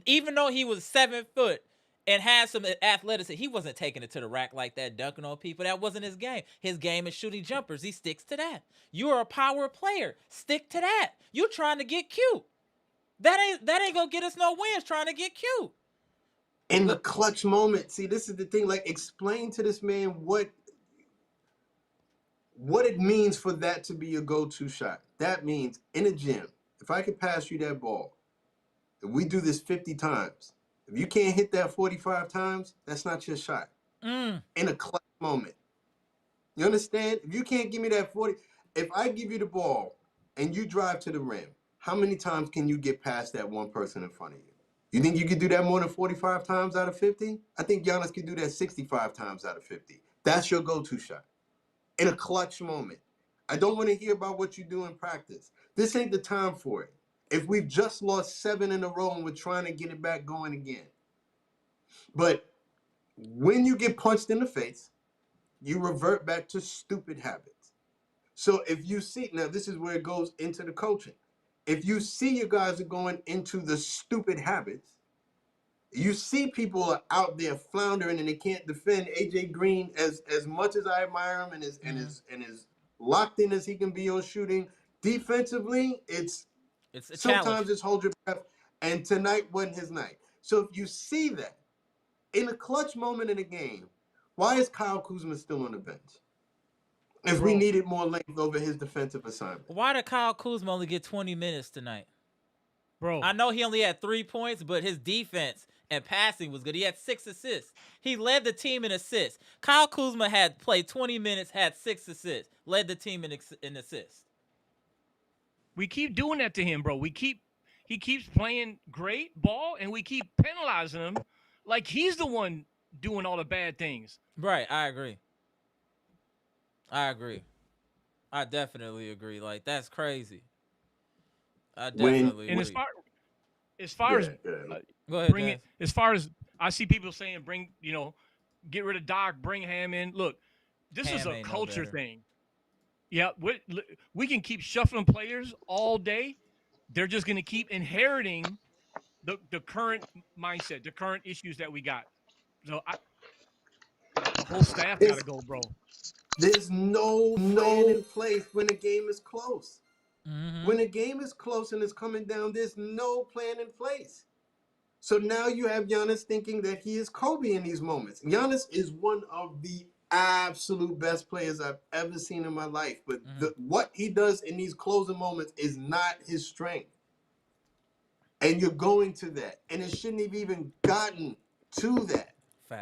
Even though he was 7 foot and had some athleticism, he wasn't taking it to the rack like that, dunking on people. That wasn't his game. His game is shooting jumpers. He sticks to that. You're a power player. Stick to that. You're trying to get cute. That ain't gonna get us no wins trying to get cute. In the clutch moment, see, this is the thing. Like, explain to this man what it means for that to be your go-to shot. That means in a gym, if I could pass you that ball, if we do this 50 times, if you can't hit that 45 times, that's not your shot. In a clutch moment. You understand? If you can't give me that 40, if I give you the ball and you drive to the rim, how many times can you get past that one person in front of you? You think you could do that more than 45 times out of 50? I think Giannis could do that 65 times out of 50. That's your go-to shot. In a clutch moment. I don't want to hear about what you do in practice. This ain't the time for it. If we've just lost 7 in a row and we're trying to get it back going again. But when you get punched in the face, you revert back to stupid habits. So if you see, now this is where it goes into the coaching. If you see your guys are going into the stupid habits, you see people are out there floundering and they can't defend. AJ Green, as much as I admire him and as locked in as he can be on shooting, defensively, it's a sometimes challenge. it's hold your breath. And tonight wasn't his night. So if you see that in a clutch moment in a game, why is Kyle Kuzma still on the bench? If we needed more length over his defensive assignment. Why did Kyle Kuzma only get 20 minutes tonight? Bro, I know he only had 3 points, but his defense and passing was good. He had 6 assists. He led the team in assists. Kyle Kuzma had played 20 minutes, had 6 assists, led the team in assists. we keep doing that to him, bro. He keeps playing great ball, and we keep penalizing him like he's the one doing all the bad things. Right, I agree. I definitely agree. Like, that's crazy. I definitely And agree. as far as Go ahead, bring James. it, as far as I see people saying, get rid of Doc, bring Ham in. Look, this is Ham a ain't no culture better. thing. Yeah, we can keep shuffling players all day. They're just going to keep inheriting the current mindset, the current issues that we got. So the whole staff got to go, bro. There's no plan in place when the game is close. Mm-hmm. When the game is close and it's coming down, there's no plan in place. So now you have Giannis thinking that he is Kobe in these moments. Giannis is one of the absolute best players I've ever seen in my life. But what he does in these closing moments is not his strength. And you're going to that. And it shouldn't have even gotten to that.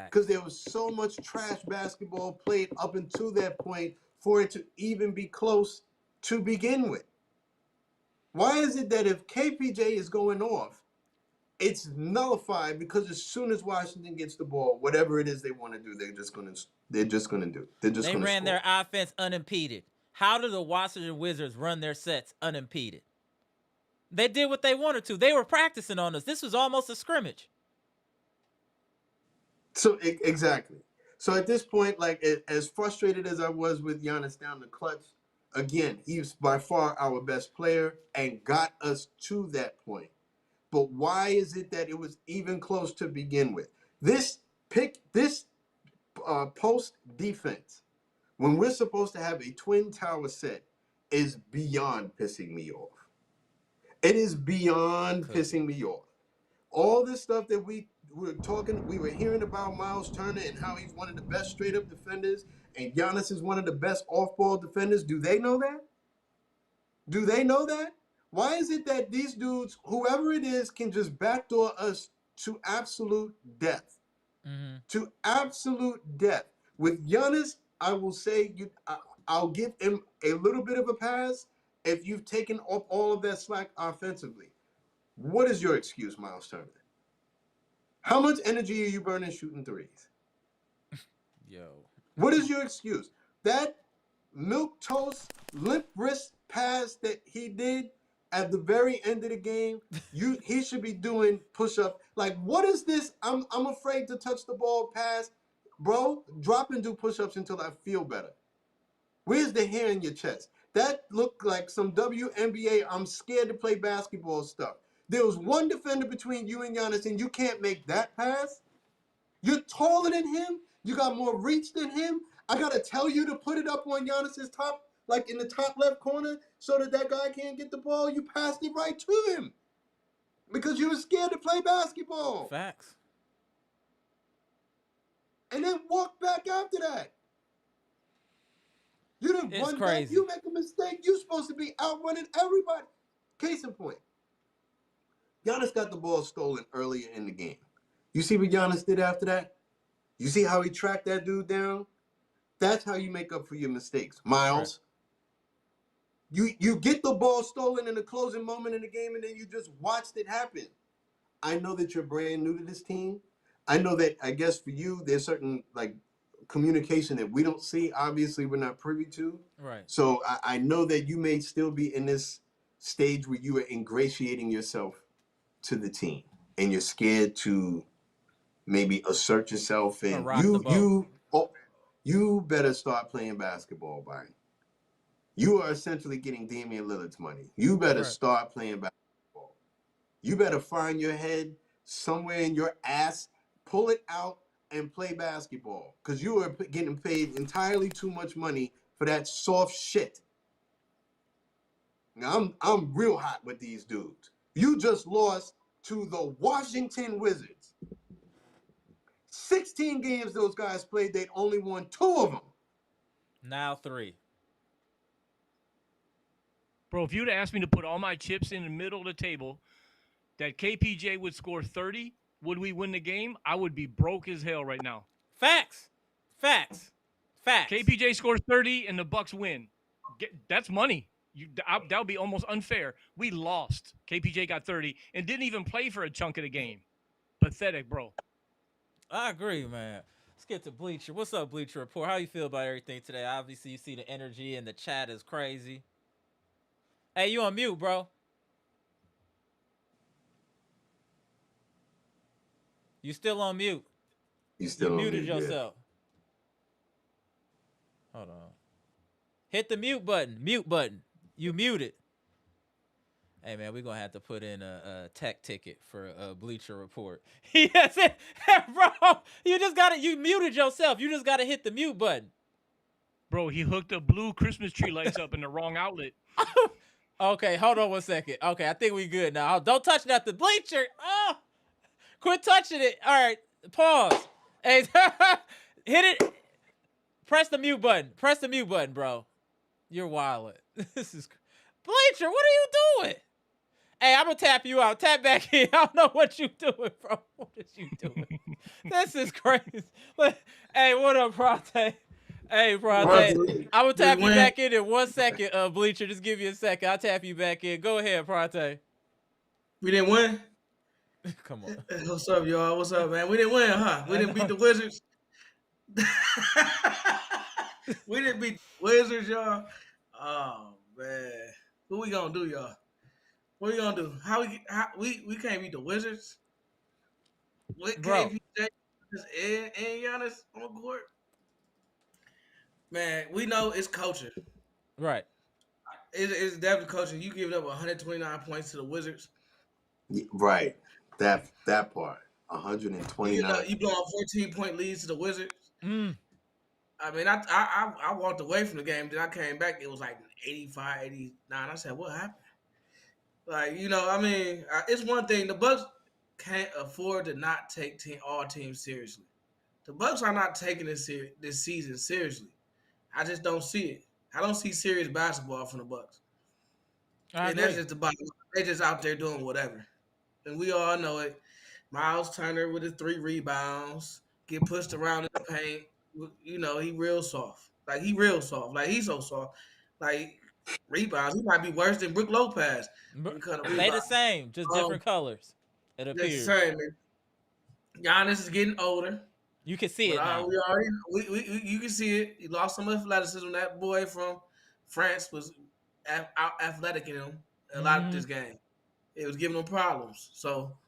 Because there was so much trash basketball played up until that point for it to even be close to begin with. Why is it that if KPJ is going off, it's nullified because as soon as Washington gets the ball, whatever it is they want to do, they're just gonna do. They ran their offense unimpeded. How do the Washington Wizards run their sets unimpeded? They did what they wanted to. They were practicing on us. This was almost a scrimmage. So exactly. So at this point, like as frustrated as I was with Giannis down the clutch, again, he's by far our best player and got us to that point. But why is it that it was even close to begin with? This post defense, when we're supposed to have a twin tower set, is beyond pissing me off. It is beyond pissing me off. All this stuff that we were hearing about Miles Turner and how he's one of the best straight up defenders, and Giannis is one of the best off ball defenders. Do they know that? Do they know that? Why is it that these dudes, whoever it is, can just backdoor us to absolute death? Mm-hmm. To absolute death. With Giannis, I will say I'll give him a little bit of a pass if you've taken up all of that slack offensively. What is your excuse, Miles Turner? How much energy are you burning shooting threes? Yo. What is your excuse? That milquetoast, limp wrist pass that he did at the very end of the game, he should be doing push-up. Like, what is this? I'm afraid to touch the ball pass. Bro, drop and do push-ups until I feel better. Where's the hair in your chest? That looked like some WNBA I'm scared to play basketball stuff. There was one defender between you and Giannis, and you can't make that pass? You're taller than him? You got more reach than him? I got to tell you to put it up on Giannis's top, like in the top left corner, so that guy can't get the ball. You passed it right to him because you were scared to play basketball. Facts. And then walk back after that. You didn't run crazy. back. You make a mistake. You're supposed to be outrunning everybody. Case in point. Giannis got the ball stolen earlier in the game. You see what Giannis did after that? You see how he tracked that dude down? That's how you make up for your mistakes. Miles, you get the ball stolen in the closing moment in the game, and then you just watched it happen. I know that you're brand new to this team. I know that, I guess, for you, there's certain, like, communication that we don't see. Obviously, we're not privy to. Right. So I know that you may still be in this stage where you are ingratiating yourself to the team, and you're scared to maybe assert yourself, and you better start playing basketball, Byron. You are essentially getting Damian Lillard's money. You better start playing basketball. You better find your head somewhere in your ass, pull it out, and play basketball, because you are getting paid entirely too much money for that soft shit. Now I'm real hot with these dudes. You just lost to the Washington Wizards. 16 games those guys played, they'd only won 2 of them. Now 3. Bro, if you'd asked me to put all my chips in the middle of the table, that KPJ would score 30, would we win the game? I would be broke as hell right now. Facts. KPJ scores 30 and the Bucks win. That's money. That would be almost unfair. We lost. KPJ got 30 and didn't even play for a chunk of the game. Pathetic, bro. I agree, man. Let's get to Bleacher. What's up, Bleacher Report? How you feel about everything today? Obviously, you see the energy in the chat is crazy. Hey, you on mute, bro. You still on mute. You muted yourself. Yeah. Hold on. Hit the mute button. Mute button. You muted. Hey, man, we're going to have to put in a tech ticket for a Bleacher Report. Yes, bro, you muted yourself. You just got to hit the mute button. Bro, he hooked the blue Christmas tree lights up in the wrong outlet. Okay, hold on 1 second. Okay, I think we good now. Don't touch nothing. Bleacher. Oh, quit touching it. All right, pause. Hey, hit it. Press the mute button. Press the mute button, bro. You're wildin'. This is Bleacher. What are you doing? Hey, I'm gonna tap you out. Tap back in. I don't know what you doing, bro. What is you doing? This is crazy. Hey, what up, Prate? Hey, Prate. I'm gonna tap you back in 1 second, Bleacher. Just give you a second. I'll tap you back in. Go ahead, Prate. We didn't win? Come on. What's up, y'all? What's up, man? We didn't win, huh? We didn't beat the Wizards. We didn't beat the Wizards, y'all. Oh, man. What we gonna do, y'all? What we gonna do? How we can't beat the Wizards? What Bro. KPJ? and Giannis on the court, man, we know it's coaching. Right. It's definitely coaching. You giving up 129 points to the Wizards. Right. That part. You 129. you blowing 14-point leads to the Wizards. Mm. I mean, I walked away from the game. Then I came back. It was like 85, 89. I said, what happened? Like, I mean, it's one thing. The Bucks can't afford to not take all teams seriously. The Bucks are not taking this season seriously. I just don't see it. I don't see serious basketball from the Bucks. I And agree. that's just the bottom. They're just out there doing whatever. And we all know it. Miles Turner with his 3 rebounds, get pushed around in the paint. He real soft. Like, he's so soft. Like, rebounds. He might be worse than Brook Lopez. They the same, just different colors. It appears. That's the same, man. Giannis is getting older. You can see it now. You can see it. He lost some athleticism. That boy from France was out athletic in him a lot of this game. It was giving him problems. So,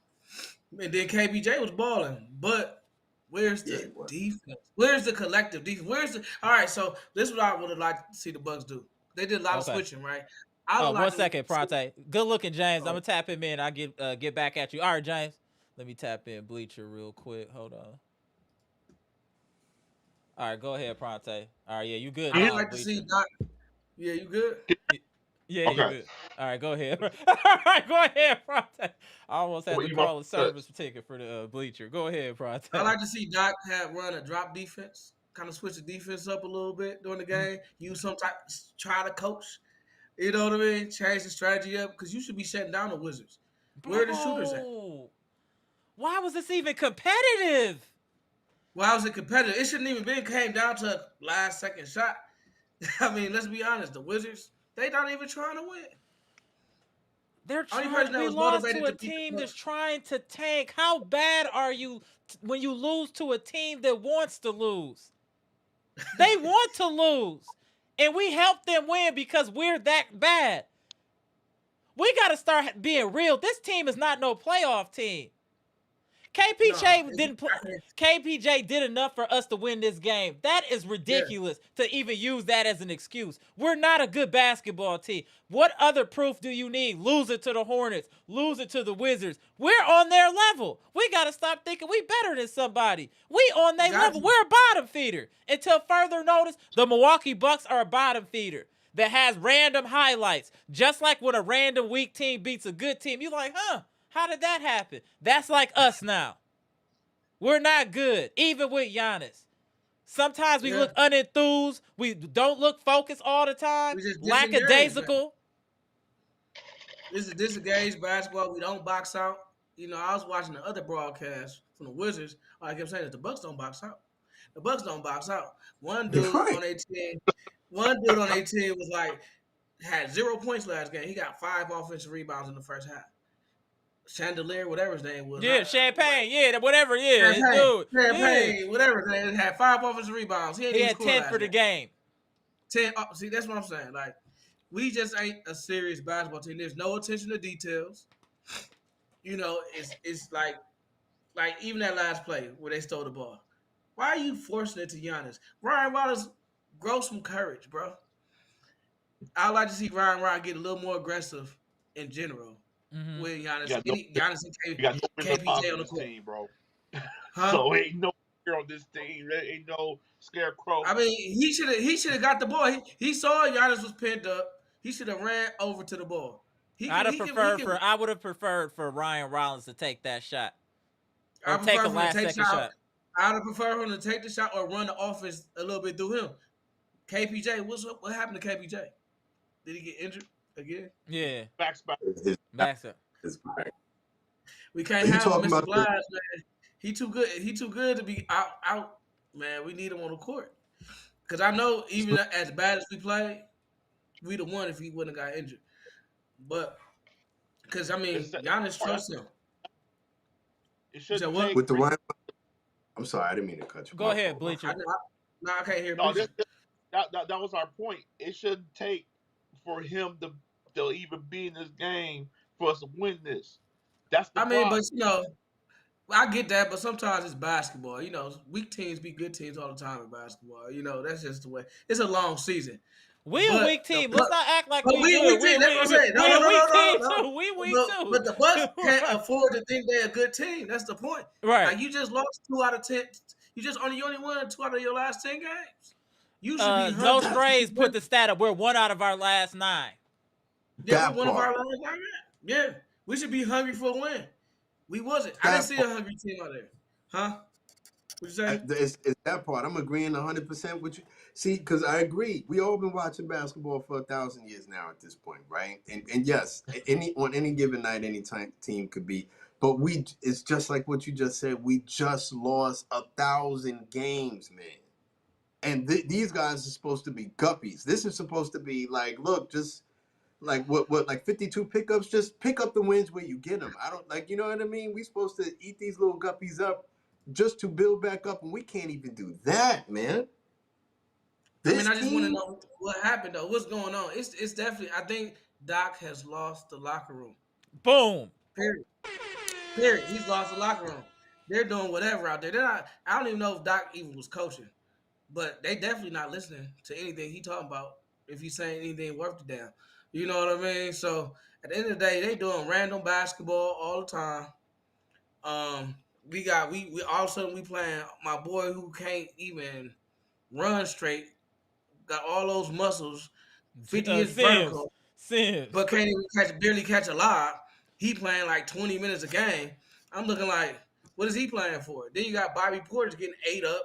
and then KPJ was balling. But where's the defense? Where's the collective defense? All right, so this is what I would have liked to see the Bucks do. They did a lot of switching, right? 1 second, Pronte. Good looking, James. I'm gonna tap him in. I'll get back at you. All right, James. Let me tap in Bleacher real quick. Hold on. All right, go ahead, Pronte. All right, yeah, you good. I'd like to see Doc. Yeah, you good? Yeah, you good. All right, go ahead. All right, go ahead, Pronte. I almost had to call a service ticket for the Bleacher. Go ahead, Pronte. I'd like to see Doc run a drop defense, kind of switch the defense up a little bit during the game. Use some try to coach. You know what I mean? Change the strategy up because you should be shutting down the Wizards. Where are the shooters at? Why was this even competitive? Why was it competitive? It shouldn't even came down to a last second shot. I mean, let's be honest. The Wizards, they not even trying to win. They're trying to be lost to a team that's trying to tank. How bad are you when you lose to a team that wants to lose? They want to lose. And we help them win because we're that bad. We got to start being real. This team is not no playoff team. KPJ did enough for us to win this game. That is ridiculous to even use that as an excuse. We're not a good basketball team. What other proof do you need? Lose it to the Hornets. Lose it to the Wizards. We're on their level. We got to stop thinking we better than somebody. We on their level. We're a bottom feeder. Until further notice, the Milwaukee Bucks are a bottom feeder that has random highlights. Just like when a random weak team beats a good team, you're like, how did that happen? That's like us now. We're not good, even with Giannis. Sometimes we look unenthused. We don't look focused all the time. Lackadaisical. This is disengaged basketball. We don't box out. I was watching the other broadcast from the Wizards. I kept saying that the Bucks don't box out. The Bucks don't box out. One dude on 18 was had 0 points last game. He got 5 offensive rebounds in the first half. Chandelier, whatever his name was. Yeah, Champagne. Yeah, whatever. Yeah, Champagne, whatever his name. Had 5 offensive rebounds. He had 10 for the game. 10. See, that's what I'm saying. Like, we just ain't a serious basketball team. There's no attention to details. It's like even that last play where they stole the ball. Why are you forcing it to Giannis? Ryan Wallace, grow some courage, bro. I'd like to see Ryan get a little more aggressive in general. Mm-hmm. With Giannis, Giannis and KPJ on the court, team, bro. So ain't no fear on this team. There ain't no scarecrow. I mean, he should have got the ball. He saw Giannis was pinned up. He should have ran over to the ball. I would have preferred for Ryan Rollins to take that shot. Or take a last second shot. I would have preferred him to take the shot or run the offense a little bit through him. KPJ, what's up? What happened to KPJ? Did he get injured again? Yeah. Back's back. His back. We can't have Mr. Blige, man. He too good. He too good to be out. Man, we need him on the court. Because I know even as bad as we play, we'd have won if he wouldn't have got injured. But because Giannis trusts him. It should take with the Ryan. I'm sorry, I didn't mean to cut you. Go ahead, Bleacher. No, I can't hear. No, that was our point. It shouldn't take for him to even be in this game for us to win this. That's the problem. I get that, but sometimes it's basketball. You know, weak teams beat good teams all the time in basketball. You know, that's just the way. It's a long season. We a But weak the team. Let's not act like but we we good. We team. That's what I'm we saying. No, we no, a no, no, weak no, team no. too. We weak too. But the Bucks can't Right. afford to think they're a good team. That's the point. Right. Like you just lost 2 out of 10. You only won 2 out of your last 10 games. You should be No hungry. strays put the stat up. We're 1 out of our last 9. Yeah, That we're one of our part. last 9 games. Yeah, we should be hungry for a win. We wasn't. I didn't That see part. a hungry team out there. Huh? What you say? It's that part. I'm agreeing 100% with you. See, because I agree. We all been watching basketball for 1,000 years now at this point, right? And yes, on any given night, any team could be. But it's just like what you just said. We just lost 1,000 games, man. And these guys are supposed to be guppies. This is supposed to be like, look, just like like 52 pickups. Just pick up the wins where you get them. I don't like, you know what I mean? We supposed to eat these little guppies up just to build back up, and we can't even do that, man. I mean, This I just want to team, know what happened though. What's going on? It's definitely. I think Doc has lost the locker room. Boom. Period. Period. He's lost the locker room. They're doing whatever out there. They're not. I don't even know if Doc even was coaching, but they definitely not listening to anything he talking about. If he's saying anything worth the damn, you know what I mean. So at the end of the day, they doing random basketball all the time. We all of a sudden we playing my boy who can't even run straight, got all those muscles, 50 inch Sims. vertical, Sims. but can't even barely catch a lob. He playing like 20 minutes a game. I'm looking like, what is he playing for? Then you got Bobby Portis getting ate up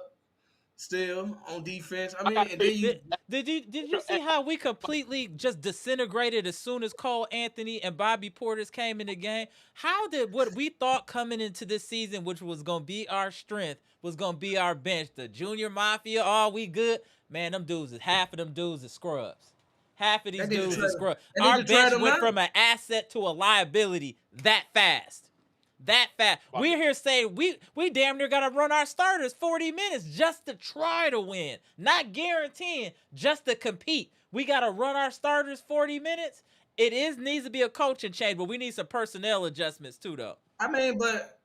still on defense. I mean, and then you Did you see how we completely just disintegrated as soon as Cole Anthony and Bobby Portis came in the game? How did what we thought coming into this season, which was gonna be our strength, was gonna be our bench, the junior mafia, all we good? Man, half of them dudes is scrubs. Half of they these need to dudes trade is him. scrubs. They need Our to trade bench him went now. from an asset to a liability that fast. That fast. We're here saying we damn near gotta run our starters 40 minutes just to try to win. Not guaranteeing, just to compete. We gotta run our starters 40 minutes. Needs to be a coaching change, but we need some personnel adjustments too, though. I mean, but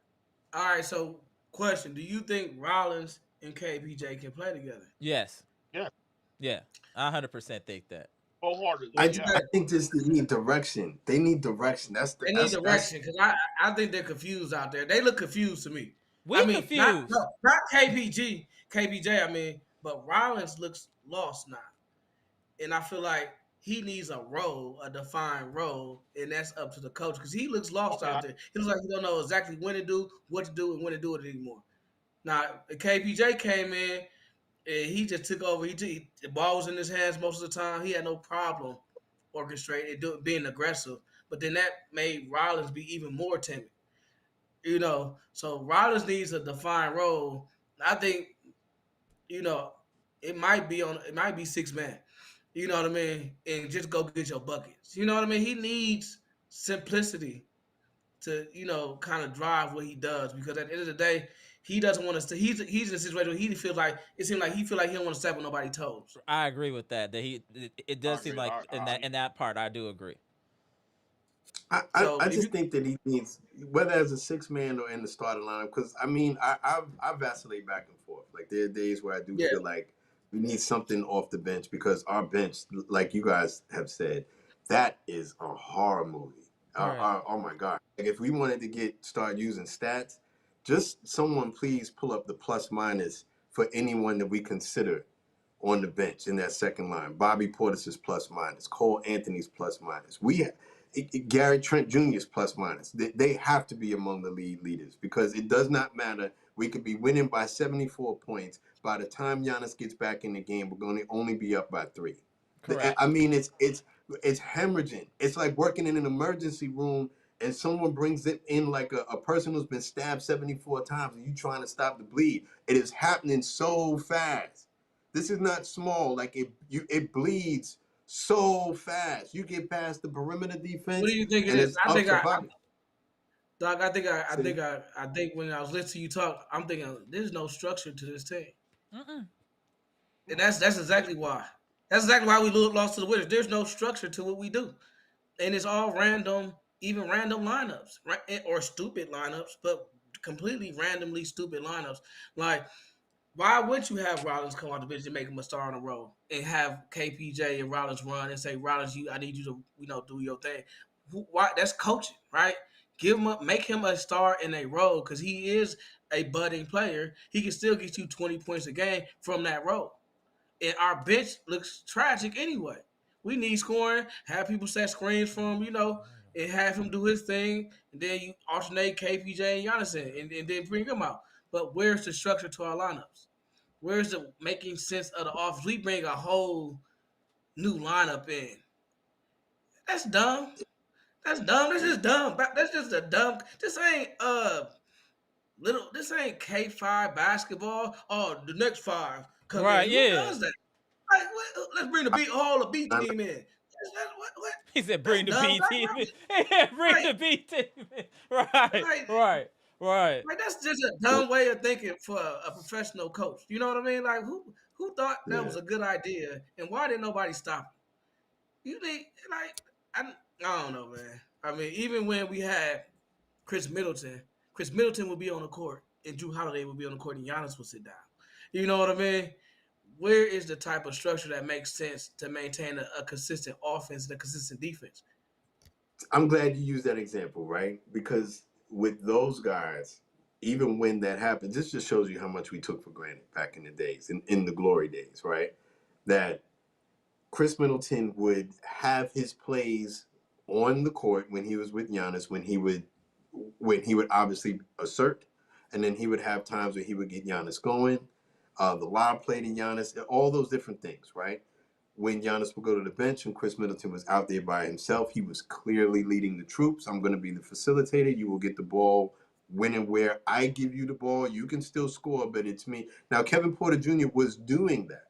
all right. So, question: do you think Rollins and KPJ can play together? Yes. Yeah, Yeah. I 100% think that. wholeheartedly. What you Yeah. I think? think they need direction. They need direction. They need direction because I think they're confused out there. They look confused to me. I We mean, confused. not KPJ. I mean, but Rollins looks lost now, and I feel like he needs a role, a defined role, and that's up to the coach because he looks lost Okay. out there. He looks like he don't know exactly when to do, what to do, and when to do it anymore. Now, KPJ came in and he just took over. The ball was in his hands most of the time. He had no problem orchestrating, being aggressive. But then that made Rollins be even more timid. You know, so Rollins needs a defined role. I think, you know, it might be 6 man. You know what I mean? And just go get your buckets. You know what I mean? He needs simplicity to, kind of drive what he does because at the end of the day, he doesn't want to. He's in a situation where he feels like he don't want to step on nobody's toes. I agree with that. It I does seem agree. like in that part I do agree. So I if just you, think that he needs, whether as a 6 man or in the starting lineup, because I mean, I vacillate back and forth. Like there are days where I do yeah, feel like we need something off the bench because our bench, like you guys have said, that is a horror movie. Right. Oh my God. Like if we wanted to start using stats, just someone please pull up the plus minus for anyone that we consider on the bench in that second line. Bobby Portis is plus minus. Cole Anthony's plus minus. Gary Trent Jr.'s plus minus. They have to be among the league leaders because it does not matter. We could be winning by 74 points. By the time Giannis gets back in the game, we're going to only be up by 3. Correct. I mean, it's hemorrhaging. It's like working in an emergency room and someone brings it in like a person who's been stabbed 74 times and you trying to stop the bleed. It is happening so fast. This is not small. Like it bleeds so fast. You get past the perimeter what defense do you think it and is? it's up to Bobby. Doc, I think when I was listening to you talk, I'm thinking there's no structure to this team, Mm-mm. and that's exactly why. That's exactly why we lost to the Wizards. There's no structure to what we do, and it's all random, even random lineups, right? Or stupid lineups, but completely randomly stupid lineups. Like, why would you have Rollins come out the bench and make him a star on a roll, and have KPJ and Rollins run and say, Rollins, I need you to do your thing. Why? That's coaching, right? Give him make him a star in a role, because he is a budding player. He can still get you 20 points a game from that role. And our bench looks tragic anyway. We need scoring, have people set screens from and have him do his thing, and then you alternate KPJ and Giannis and then bring him out. But where's the structure to our lineups? Where's the making sense of the offense? We bring a whole new lineup in. That's dumb. That's dumb. That's just dumb. That's just a dumb. This ain't This ain't K5 basketball. Oh, the next five come Right, in. Who yeah. does that? Like, let's bring the B team in. What? He said, "Bring the That's B dumb. team in." Yeah, bring the B team in. Right. Like, that's just a dumb way of thinking for a professional coach. You know what I mean? Like, who thought that was a good idea, and why didn't nobody stop him? You think, like, I don't know, man. I mean, even when we had Chris Middleton would be on the court, and Drew Holiday would be on the court, and Giannis would sit down. You know what I mean? Where is the type of structure that makes sense to maintain a consistent offense and a consistent defense? I'm glad you used that example, right? Because with those guys, even when that happens, this just shows you how much we took for granted back in the days, in the glory days, right? That Chris Middleton would have his plays on the court when he was with Giannis, when he would obviously assert, and then he would have times where he would get Giannis going, the lob play to Giannis, all those different things, right? When Giannis would go to the bench and Chris Middleton was out there by himself, he was clearly leading the troops. I'm going to be the facilitator. You will get the ball when and where I give you the ball. You can still score, but it's me. Now, Kevin Porter Jr. was doing that,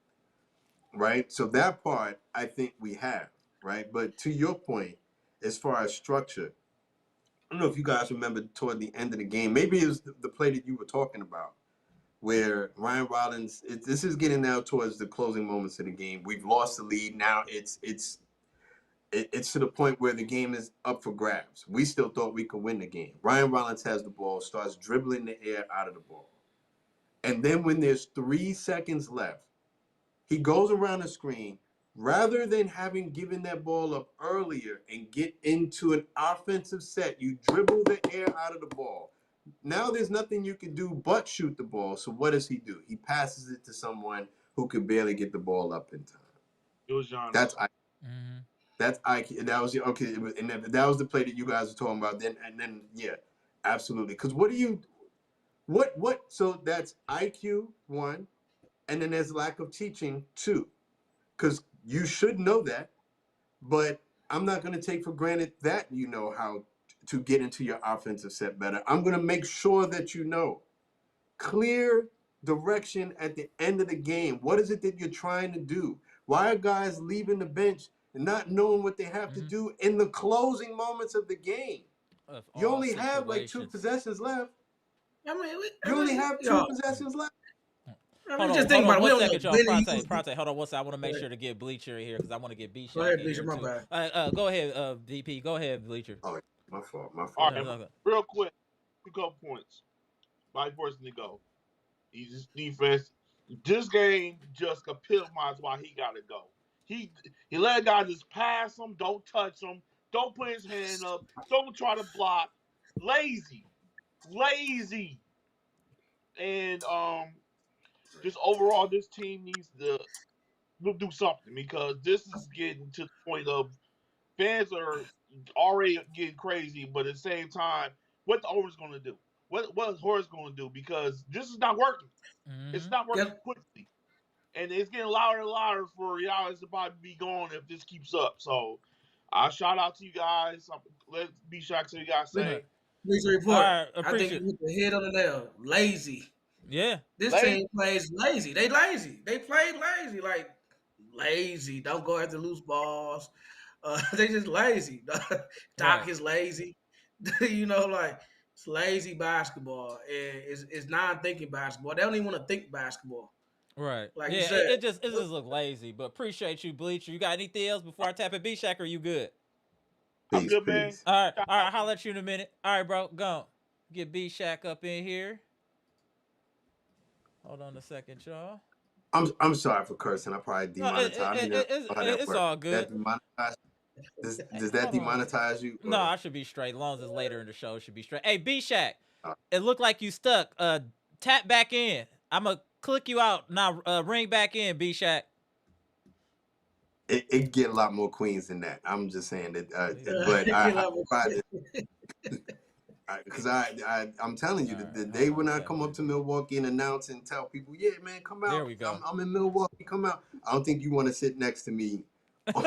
right? So that part I think we have, right? But to your point, as far as structure, I don't know if you guys remember toward the end of the game, maybe it was the play that you were talking about, where Ryan Rollins, this is getting now towards the closing moments of the game. We've lost the lead. Now it's to the point where the game is up for grabs. We still thought we could win the game. Ryan Rollins has the ball, starts dribbling the air out of the ball. And then when there's 3 seconds left, he goes around the screen. Rather than having given that ball up earlier and get into an offensive set, you dribble the air out of the ball. Now there's nothing you can do but shoot the ball. So what does he do? He passes it to someone who could barely get the ball up in time. It was Giannis. That's IQ. That was okay. And that was the play that you guys were talking about. Then yeah, absolutely. Because what? So that's IQ 1, and then there's lack of teaching 2. Because you should know that, but I'm not going to take for granted that you know how to get into your offensive set better. I'm going to make sure that you know. Clear direction at the end of the game. What is it that you're trying to do? Why are guys leaving the bench and not knowing what they have to do in the closing moments of the game? You only have like 2 possessions left. I mean, you only have 2 possessions left. Hold on, 1 second, y'all. Pronte, hold on 1 second. I want to make sure to get Bleacher in here because I want to get BShack. Go ahead, Bleacher, my bad. Go ahead, DP. Go ahead, Bleacher. Oh, my fault. All right, real quick, 2 couple points. My person to go. He's defense. This game just epitomized why he got to go. He let a guy just pass him, don't touch him, don't put his hand up, don't try to block. Lazy. And just overall, this team needs to do something because this is getting to the point of fans are already getting crazy, but at the same time, what the Hornets going to do? What is Hornets going to do? Because this is not working. It's not working quickly. And it's getting louder and louder for Giannis to probably be gone if this keeps up. So, I shout out to you guys. Let BShack say you guys say. Please report. Right, I think you hit the head on the nail. Lazy. Yeah. This team plays lazy. They lazy. They play lazy. Like, lazy. Don't go after loose balls. They just lazy. Doc is lazy. Like, it's lazy basketball. It's non-thinking basketball. They don't even want to think basketball. Right. Like yeah, you said, it just look lazy. But appreciate you, Bleacher. You got anything else before I tap at BShack, or you good? I'm good, man. Peace. All right. I'll holler at you in a minute. All right, bro. Go on. Get BShack up in here. Hold on a second, y'all. I'm sorry for cursing. I probably No, demonetized me. I don't know how that it's works. all good. That demonetize does that Hold on. demonetize you? No, Or I should be straight. As long as it's later in the show, it should be straight. Hey, BShack, uh, it looked like you stuck. Tap back in. I'ma click you out now. Ring back in, BShack. it get a lot more queens than that. I'm just saying that, but You I love tried to because I'm telling you All that the right, day hold on when a I come up second. to Milwaukee and announce and tell people, yeah, man, come There out. we go. I'm in Milwaukee. Come out. I don't think you want to sit next to me on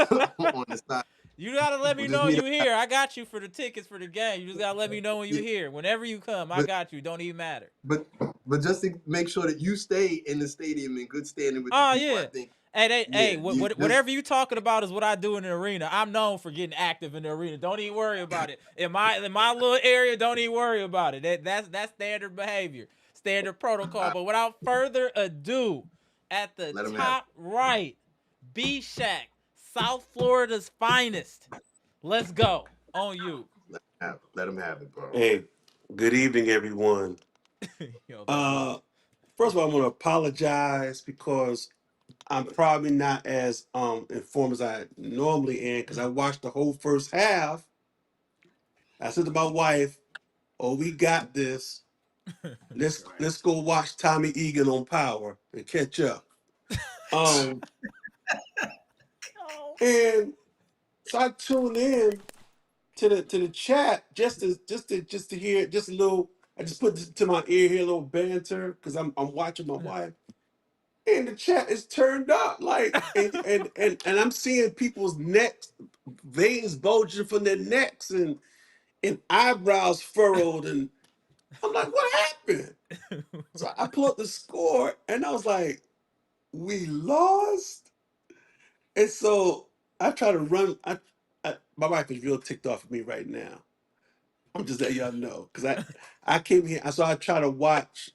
the side. You gotta let me We'll just know meet. you here. I got you for the tickets for the game. You just gotta let me know when you Yeah, here. Whenever you come, I but got you. Don't even matter. but but just to make sure that you stay in the stadium in good standing with the Oh people, I yeah. think, yeah, Hey, you just whatever you talking about is what I do in the arena. I'm known for getting active in the arena. Don't even worry about it. In my little area, don't even worry about it. That's standard behavior, standard protocol. But without further ado, at the let them have it. top right, BShack, South Florida's finest. Let's go on you. Let them have it, bro. Hey, good evening, everyone. Yo, that's my. Uh, First of all, I want to apologize because I'm probably not as informed as I normally am because I watched the whole first half. I said to my wife, "Oh, we got this. Let's go watch Tommy Egan on Power and catch up." Um, Oh. and so I tuned in to the chat just to hear just a little. I just put this to my ear, hear a little banter because I'm watching my wife. And the chat is turned up, like, and I'm seeing people's necks, veins bulging from their necks, and eyebrows furrowed, and I'm like, what happened? So I pulled up the score, and I was like, we lost. And so I try to run. My wife is real ticked off at me right now. I'm just letting y'all know because I came here, so I try to watch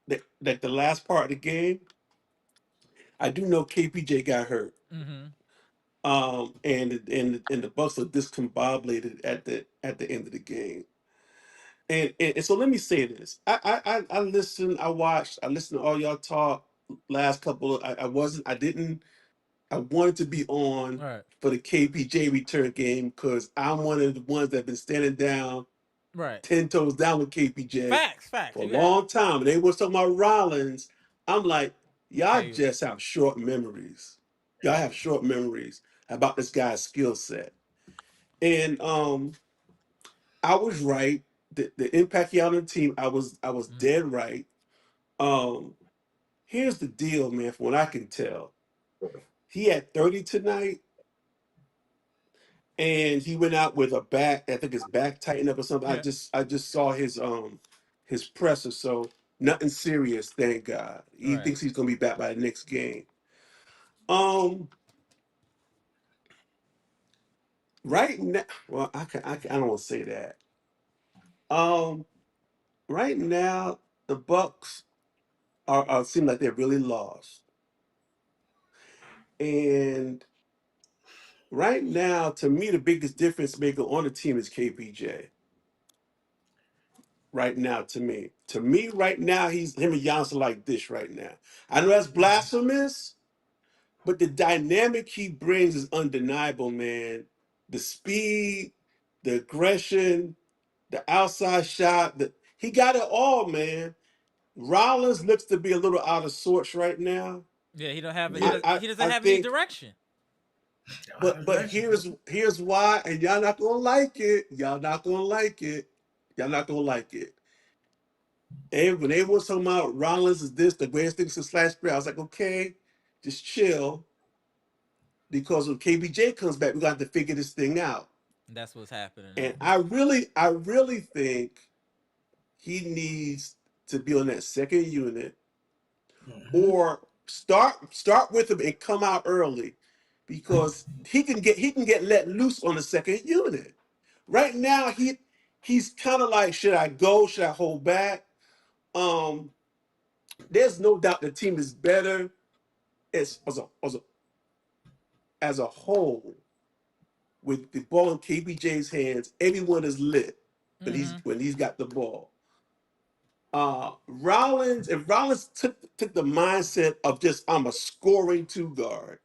the last part of the game. I do know KPJ got hurt. Mm-hmm. And the Bucks are discombobulated at the end of the game. And so let me say this. I listened, I listened to all y'all talk last couple of I wanted to be on All right. for the KPJ return game because I'm one of the ones that have been standing down, Right. 10 toes down with KPJ Facts. for a You have. long time. And they were talking about Rollins. I'm like, y'all Hey. just have short memories. Y'all have short memories about this guy's skill set. And I was right. The impact he had on the team, I was Mm, dead right. Um, Here's the deal, man, from what I can tell. He had 30 tonight, and he went out with a back, I think his back tightened up or something. I yeah. just saw his presser, so nothing serious, thank God. He Right. thinks he's gonna be back by the next game. Um, right now, well, I don't want to say that. Um, right now, the Bucks are seem like they're really lost. And right now, to me, the biggest difference maker on the team is KPJ. Right now, right now, he's him and Giannis are like this right now. I know that's blasphemous, but the dynamic he brings is undeniable, man. The speed, the aggression, the outside shot, he got it all, man. Rollins looks to be a little out of sorts right now. Yeah. He don't have. He Yeah, does. I He doesn't I have any think, direction. but here's why, and y'all not gonna like it. Y'all not gonna like it. Y'all not gonna like it. And when they was talking about Rollins is this the greatest thing since sliced bread, I was like, okay, just chill. Because when KBJ comes back, we got to figure this thing out. That's what's happening And now. I really think he needs to be on that second unit or start with him and come out early because he can get let loose on the second unit. Right now, he's kind of like, should I go? Should I hold back? Um, there's no doubt the team is better as a whole with the ball in KBJ's hands. Everyone is lit. Mm-hmm. when he's got the ball. Rollins, if Rollins took the mindset of just I'm a scoring two guard,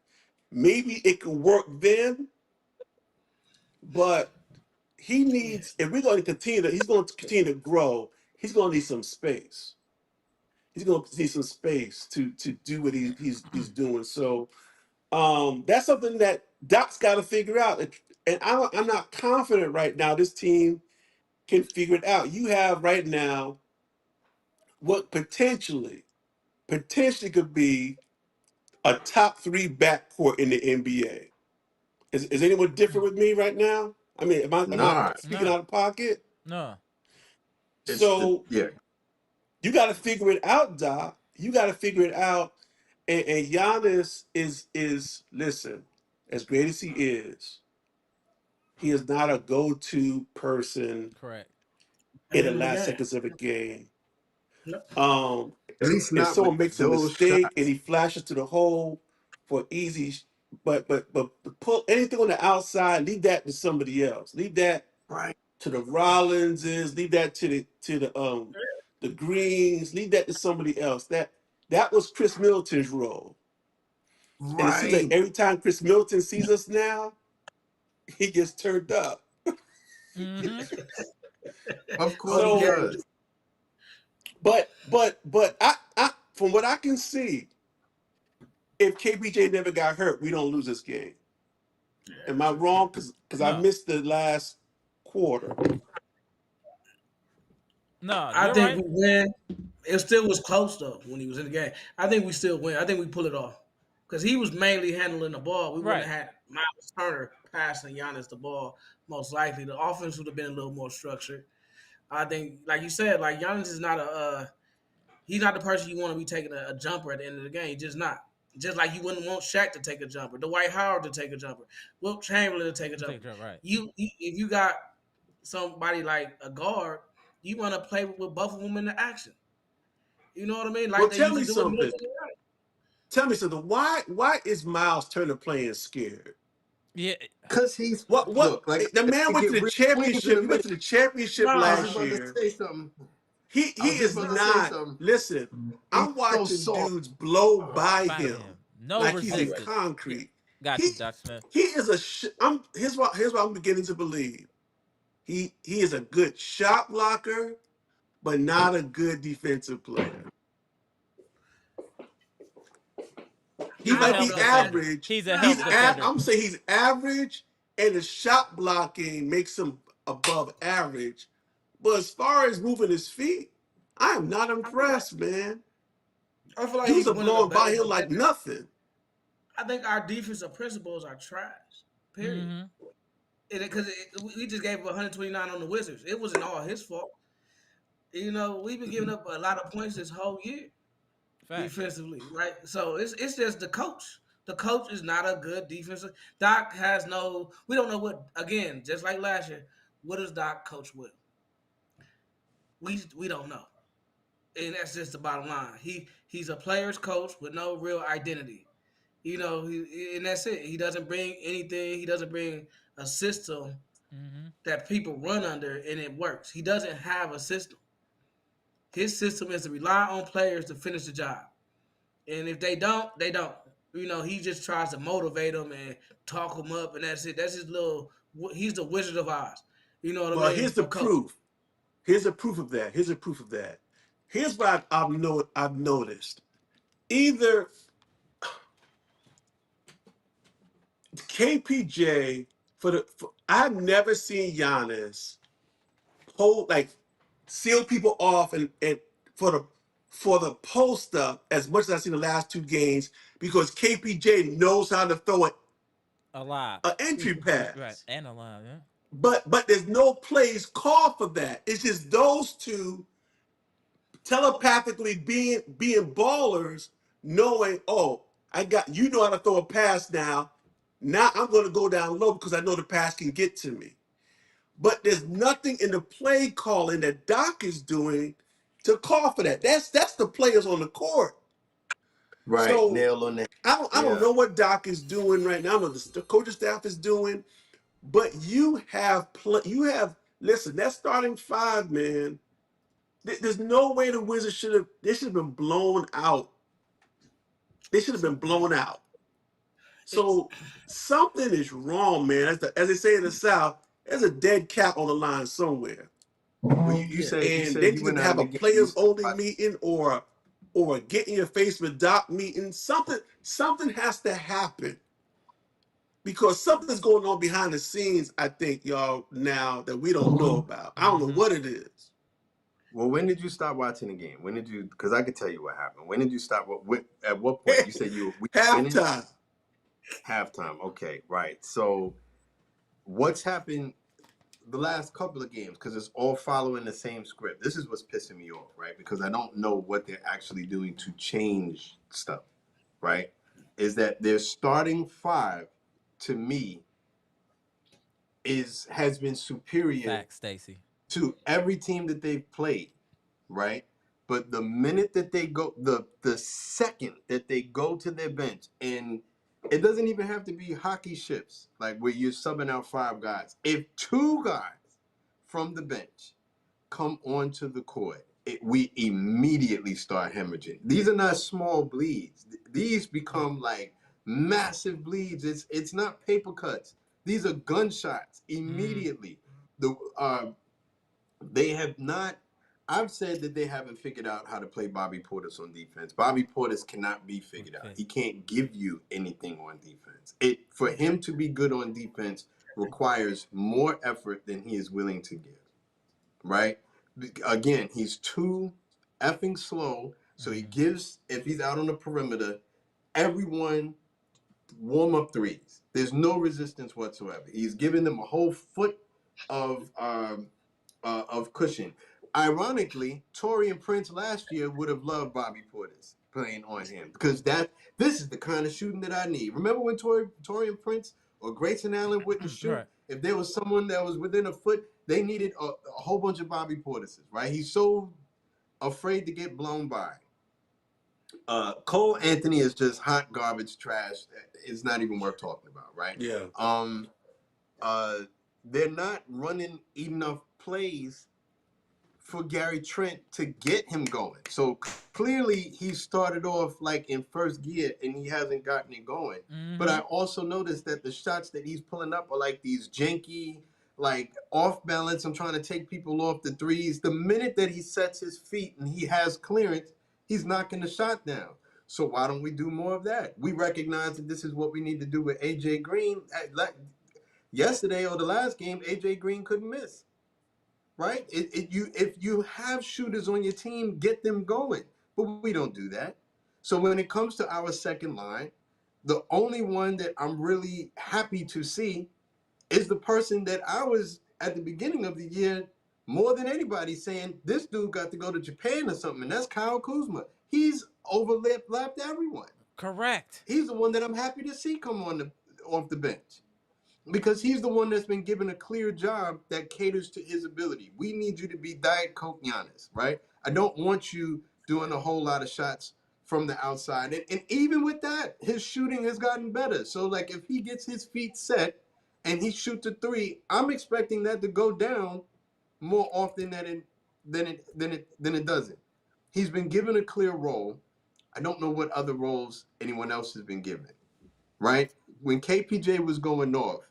maybe it could work then. But he Yeah. needs, if we're going to continue to, he's going to continue to grow. He's going to need some space. He's going to need some space to do what he's doing. So that's something that Doc's got to figure out. And I'm not confident right now this team can figure it out. You have right now what potentially could be a top three backcourt in the NBA. Is anyone different with me right now? I mean, am I Nah, speaking No. out of pocket? No. it's the So yeah. you got to figure it out, Doc. You got to figure it out. And Giannis is listen, as great as he is not a go-to person Correct. At in the the end of the last game. seconds of a game. Yep. At least If not someone with makes a those mistake and shots. he flashes to the hole for easy, but pull anything on the outside, leave that to somebody else. Leave that Right, to the Rollinses. Leave that to the Greens. Leave that to somebody else. That was Chris Middleton's role. And it seems like right. every time Chris Middleton sees us now, he gets turned up. Mm-hmm. Of Oh, course he he So, got does. but I from what I can see, if KPJ never got hurt, we don't lose this game. Am I wrong? Because I No. missed the last quarter. No, I you're think right. we win. It still was close though when he was in the game. I think we still win. I think we pull it off because he was mainly handling the ball. We wouldn't Right. have had Miles Turner passing Giannis the ball. Most likely, the offense would have been a little more structured. I think, like you said, like Giannis is not he's not the person you want to be taking a jumper at the end of the game. He's just not. Just like you wouldn't want Shaq to take a jumper, Dwight Howard to take a jumper, Wilt Chamberlain to take a Take jumper. a joke, right. If you got somebody like a guard, you want to play with both of them in the action. You know what I mean? Well, Like they tell used me to do with something. Middleton. And Wright. Tell me something. Why is Miles Turner playing scared? Yeah. Cause he's What look like the man to went to get the real swings in championship. a He went minute. to the championship I was No, just last about to year. say something. He I was just is about to say not. something. Listen, He's I'm so watching soft. dudes blow by By him him. No like he's in resistance. Yeah. concrete. Got He you, Doc Smith. he is a. Here's what I'm beginning to believe. He is a good shot blocker, but not a good defensive player. He He's a I might don't help be know, man. defender. average. He's a help defender. I'm saying he's average, and the shot blocking makes him above average. But as far as moving his feet, I am not impressed, man. I feel like Dudes he's are one of the blowing better by him like defenders. nothing. I think our defensive principles are trash. Period. Mm-hmm. Because we just gave him 129 on the Wizards. It wasn't all his fault. You know, we've been giving up a lot of points this whole year Facts. defensively, right? So it's just the coach. The coach is not a good defensive. Doc has no. We don't know what. Again, just like last year, what does Doc coach with? We don't know, and that's just the bottom line. He's a player's coach with no real identity. You know, and that's it. He doesn't bring anything. He doesn't bring a system Mm-hmm. that people run under and it works. He doesn't have a system. His system is to rely on players to finish the job. And if they don't, they don't. You know, he just tries to motivate them and talk them up, and that's it. That's his little. He's the Wizard of Oz. You know what Well, I mean? here's the For coach. proof. Here's a proof of that. Here's a proof of that. Here's what I've noticed. Either KPJ I've never seen Giannis hold like seal people off and for the post up as much as I've seen the last two games because KPJ knows how to throw Alive. an entry Right. pass. And alive, yeah. But there's no plays called for that. It's just those two telepathically being ballers, knowing, oh, I got you know how to throw a pass now. Now I'm going to go down low because I know the pass can get to me. But there's nothing in the play calling that Doc is doing to call for that. That's the players on the court. Right, So nail on that. I don't Yeah. know what Doc is doing right now. I don't know what the coaching staff is doing, but you have Listen, that starting five, man. There's no way the Wizards should have. They should have been blown out. They should have been blown out. So something is wrong, man. As they say in the South, there's a dead cat on the line somewhere. Well, you Yeah. said And they you need went to out of have the a game. You players said only meeting or a get in your face with doc meeting. Something has to happen. Because something's going on behind the scenes, I think, y'all, now that we don't know about. I don't know what it is. well, when did you stop watching the game? When did you? Because I could tell you what happened. When did you stop? At what point? You said we finished Halftime. halftime. Okay, right. So what's happened the last couple of games? Because it's all following the same script. This is what's pissing me off, right? Because I don't know what they're actually doing to change stuff, right? Is that their starting five, to me, has been superior Facts, Stacy. to every team that they've played, right? But the minute that they go, the second that they go to their bench, and it doesn't even have to be hockey shifts, like where you're subbing out 5 guys. If 2 guys from the bench come onto the court, we immediately start hemorrhaging. These are not small bleeds. These become like massive bleeds. It's not paper cuts. These are gunshots immediately. They have not. I've said that they haven't figured out how to play Bobby Portis on defense. Bobby Portis cannot be figured out. He can't give you anything on defense. For him to be good on defense requires more effort than he is willing to give. Right? Again, he's too effing slow. So he gives, if he's out on the perimeter, everyone warm-up threes. There's no resistance whatsoever. He's giving them a whole foot of cushion. Ironically, Torian Prince last year would have loved Bobby Portis playing on him because this is the kind of shooting that I need. Remember when Torian Prince or Grayson Allen wouldn't shoot? Right. If there was someone that was within a foot, they needed a whole bunch of Bobby Portises, right? He's so afraid to get blown by. Cole Anthony is just hot garbage trash. It's not even worth talking about, right? Yeah. They're not running enough plays for Gary Trent to get him going. So clearly he started off like in first gear and he hasn't gotten it going. But I also noticed that the shots that he's pulling up are like these janky, like off balance. I'm trying to take people off the threes. The minute that he sets his feet and he has clearance, he's knocking the shot down. So why don't we do more of that? We recognize that this is what we need to do with AJ Green. Yesterday or the last game, AJ Green couldn't miss. Right? If you have shooters on your team, get them going. But we don't do that. So when it comes to our second line, the only one that I'm really happy to see is the person that I was at the beginning of the year more than anybody saying this dude got to go to Japan or something, and that's Kyle Kuzma. He's overlapped everyone. Correct. He's the one that I'm happy to see come off the bench. Because he's the one that's been given a clear job that caters to his ability. We need you to be Diet Coke Giannis, right? I don't want you doing a whole lot of shots from the outside. And even with that, his shooting has gotten better. So, like, if he gets his feet set and he shoots a 3, I'm expecting that to go down more often than it doesn't. He's been given a clear role. I don't know what other roles anyone else has been given, right? When KPJ was going off,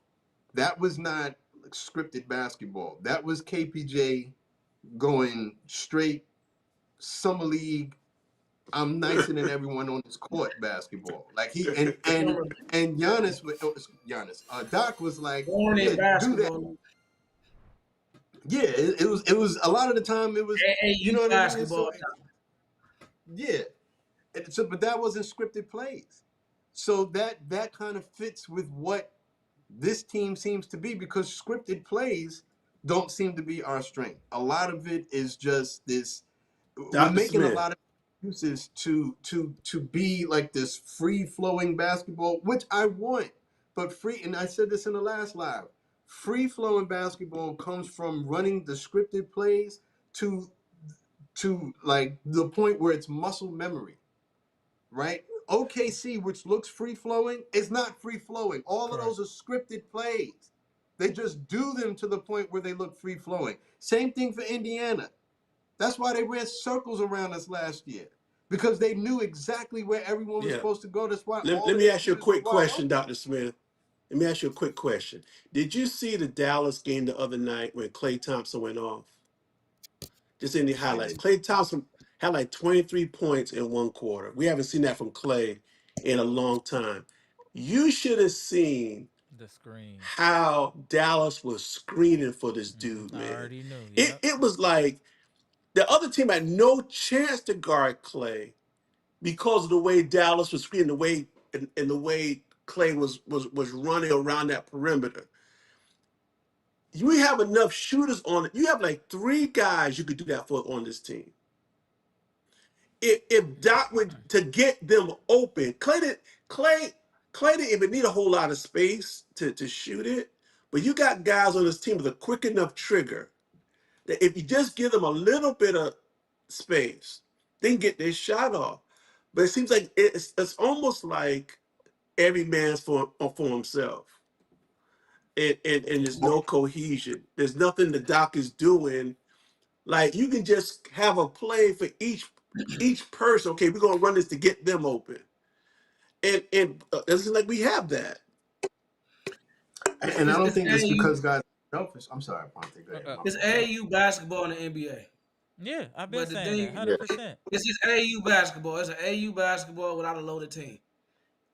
that was not scripted basketball. That was KPJ going straight summer league. I'm nicer than everyone on this court basketball. Like and Giannis, Doc was like, yeah, do that. Yeah, it was a lot of the time it was, you know what I mean? So, yeah. But that wasn't scripted plays. So that kind of fits with what this team seems to be, because scripted plays don't seem to be our strength. A lot of it is just this. We're making a lot of excuses to be like this free flowing basketball, which I want. But and I said this in the last live, free flowing basketball comes from running the scripted plays to like the point where it's muscle memory, right? OKC, which looks free flowing, is not free flowing. All of those are scripted plays. They just do them to the point where they look free flowing. Same thing for Indiana. That's why they ran circles around us last year, because they knew exactly where everyone was Yeah. supposed to go. That's why all Let of me their ask you a shooters were quick wide question, open. Dr. Smith. Let me ask you a quick question. Did you see the Dallas game the other night when Klay Thompson went off? Just in the I highlights. did. Klay Thompson had like 23 points in one quarter. We haven't seen that from Klay in a long time. You should have seen The screen. how Dallas was screening for this dude, I man. already knew. It, Yep. it was like the other team had no chance to guard Klay because of the way Dallas was screening, the way and the way Klay was running around that perimeter. You have enough shooters on it. You have like three guys you could do that for on this team. If Doc would to get them open, Clay, Clay didn't even need a whole lot of space to shoot it. But you got guys on this team with a quick enough trigger that if you just give them a little bit of space, they can get their shot off. But it seems like it's almost like every man's for himself. And there's no cohesion. There's nothing the Doc is doing. Like you can just have a play for each person. Okay, we're gonna run this to get them open, and it's like we have that. And I don't It's think it's AAU. because guys are selfish. I'm sorry, Ponte. Go ahead. My It's fault. AAU basketball in the NBA. Yeah, I've been But the saying that. thing, Yeah. 100%. it's just AAU basketball. It's an AAU basketball without a loaded team.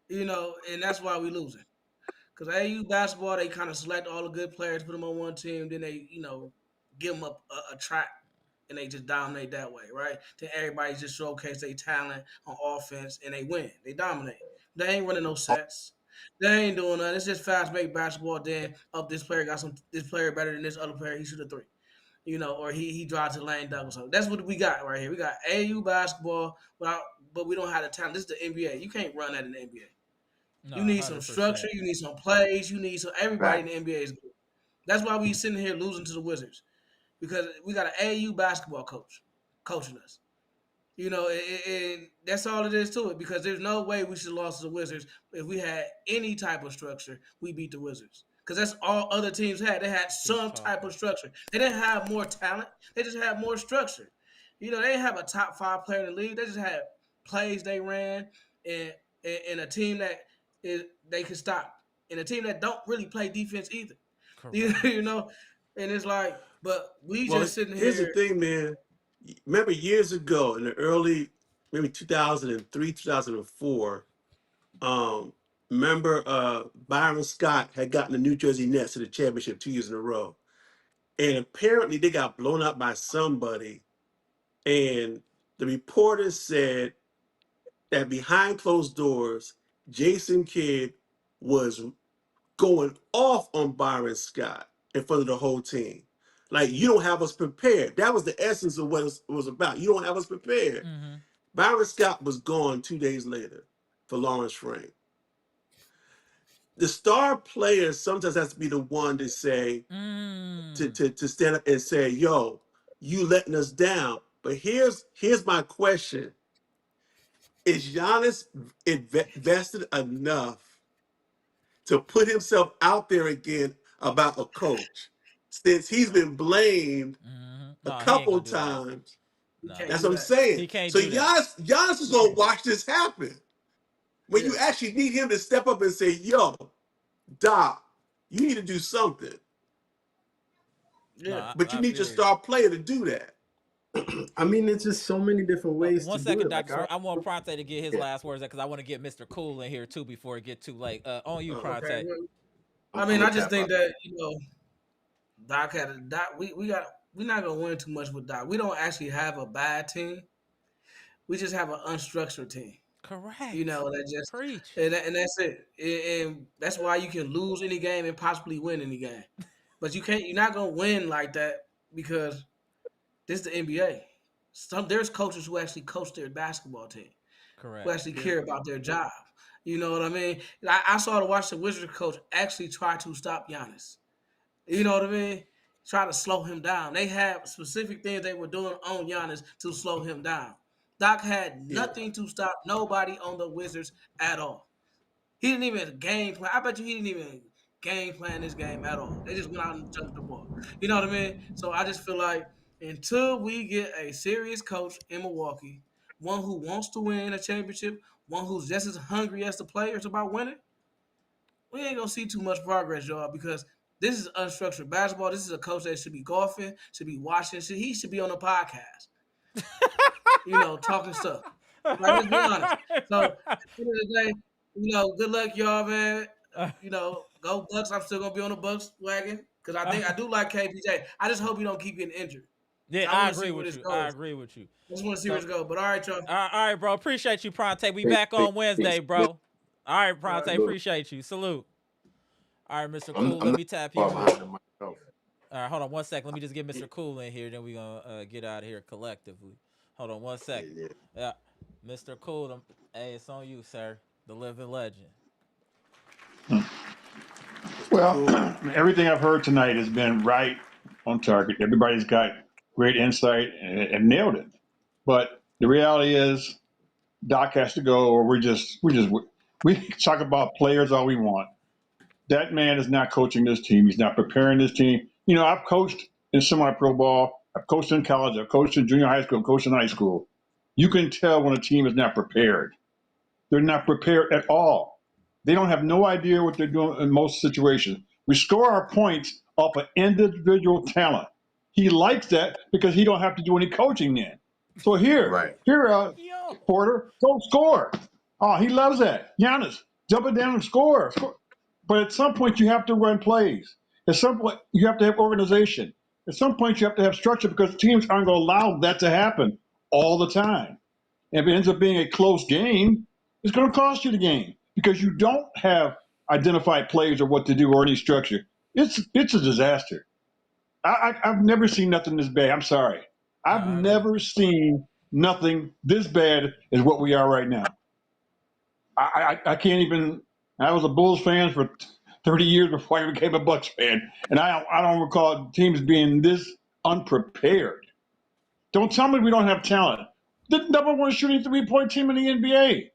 And that's why we losing. Because AAU basketball, they kind of select all the good players, put them on one team, then they, give them a track, and they just dominate that way, right? Then everybody just showcase their talent on offense, and they win. They dominate. They ain't running no sets. They ain't doing nothing. It's just fast break basketball. Then this player got this player better than this other player. He shoot a three. Or he drives to the lane dunk or something. That's what we got right here. We got AAU basketball, but we don't have the talent. This is the NBA. You can't run that in the NBA. No, You need some 100%. structure. You need some plays. You need some. Everybody Right. in the NBA is good. That's why we sitting here losing to the Wizards, because we got an AAU basketball coach coaching us. And that's all it is to it. Because there's no way we should have lost to the Wizards if we had any type of structure. We beat the Wizards because that's all other teams had. They had Keep some type talking. of structure. They didn't have more talent. They just had more structure. They didn't have a top 5 player in the league. They just had plays they ran and a team that they could stop, and a team that don't really play defense either. Correct. And it's like, but we Well, just sitting here's the here. thing, man. Remember years ago in the early, maybe 2003, 2004. Remember Byron Scott had gotten the New Jersey Nets to the championship 2 years in a row, and apparently they got blown up by somebody, and the reporters said that behind closed doors, Jason Kidd was going off on Byron Scott in front of the whole team. Like, you don't have us prepared. That was the essence of what it was about. You don't have us prepared. Mm-hmm. Byron Scott was gone 2 days later for Lawrence Frank. The star player sometimes has to be the one to say, to stand up and say, yo, you letting us down. But here's my question. Is Giannis invested enough to put himself out there again about a coach, since he's been blamed Mm-hmm. a No, he ain't couple gonna do that. times? We No, can't That's do what I'm that. saying. he can't So do that. Giannis is We gonna can't. watch this happen when Yeah. you actually need him to step up and say, "Yo, Doc, you need to do something." No, Yeah. But you I need your feel you. star player to do that. I mean, it's just so many different ways to One do second, it. Like Dr. I, Swear. I want Pronte to get his yeah, last words because I want to get Mr. Cool in here too before it get too late. On you, Okay. Pronte. Well, I'm, I I'm mean, gonna I just tap think out. that Doc had a Doc. We're not gonna win too much with Doc. We don't actually have a bad team. We just have an unstructured team. Correct. That just Preach. and that's it. And that's why you can lose any game and possibly win any game. But you can't. You're not gonna win like that because this is the NBA. There's coaches who actually coach their basketball team, who Correct. actually Yeah. care about their job. You know what I mean? I saw the Washington Wizards coach actually try to stop Giannis. You know what I mean? Try to slow him down. They had specific things they were doing on Giannis to slow him down. Doc had Yeah, nothing to stop nobody on the Wizards at all. He didn't even game plan. I bet you he didn't even game plan this game at all. They just went out and jumped the ball. You know what I mean? So I just feel like until we get a serious coach in Milwaukee, one who wants to win a championship, one who's just as hungry as the players about winning, we ain't gonna see too much progress, y'all, because this is unstructured basketball. This is a coach that should be golfing, should be watching, he should be on a podcast, talking stuff. Like, let's be honest. So at the end of the day, good luck, y'all, man. Go Bucks. I'm still gonna be on the Bucks wagon because I do like KPJ. I just hope he don't keep getting injured. Yeah, I I want to see agree where with this you. goes. I agree with you. I just want to see So- where this goes. But all right, y'all. All right, bro. Appreciate you, Pronte. We back on Wednesday, bro. All right, Pronte. Appreciate you. Salute. All right, Mr. Cool. Let me tap you in. All right, hold on 1 second. Let me just get Mr. Cool in here. Then we're going to get out of here collectively. Hold on 1 second. Yeah. Mr. Cool, hey, it's on you, sir. The living legend. Well, everything I've heard tonight has been right on target. Everybody's got great insight and nailed it. But the reality is Doc has to go, or we talk about players all we want. That man is not coaching this team. He's not preparing this team. I've coached in semi-pro ball. I've coached in college. I've coached in junior high school. I've coached in high school. You can tell when a team is not prepared. They're not prepared at all. They don't have no idea what they're doing in most situations. We score our points off of individual talent. He likes that because he don't have to do any coaching then. So here, Porter, go score. Oh, he loves that. Giannis, jump it down and score. But at some point, you have to run plays. At some point, you have to have organization. At some point, you have to have structure because teams aren't going to allow that to happen all the time. And if it ends up being a close game, it's going to cost you the game because you don't have identified plays or what to do or any structure. It's a disaster. I've never seen nothing this bad. I'm sorry. I've never seen nothing this bad as what we are right now. I can't even. I was a Bulls fan for 30 years before I became a Bucks fan, and I don't recall teams being this unprepared. Don't tell me we don't have talent. The number one shooting three-point team in the NBA.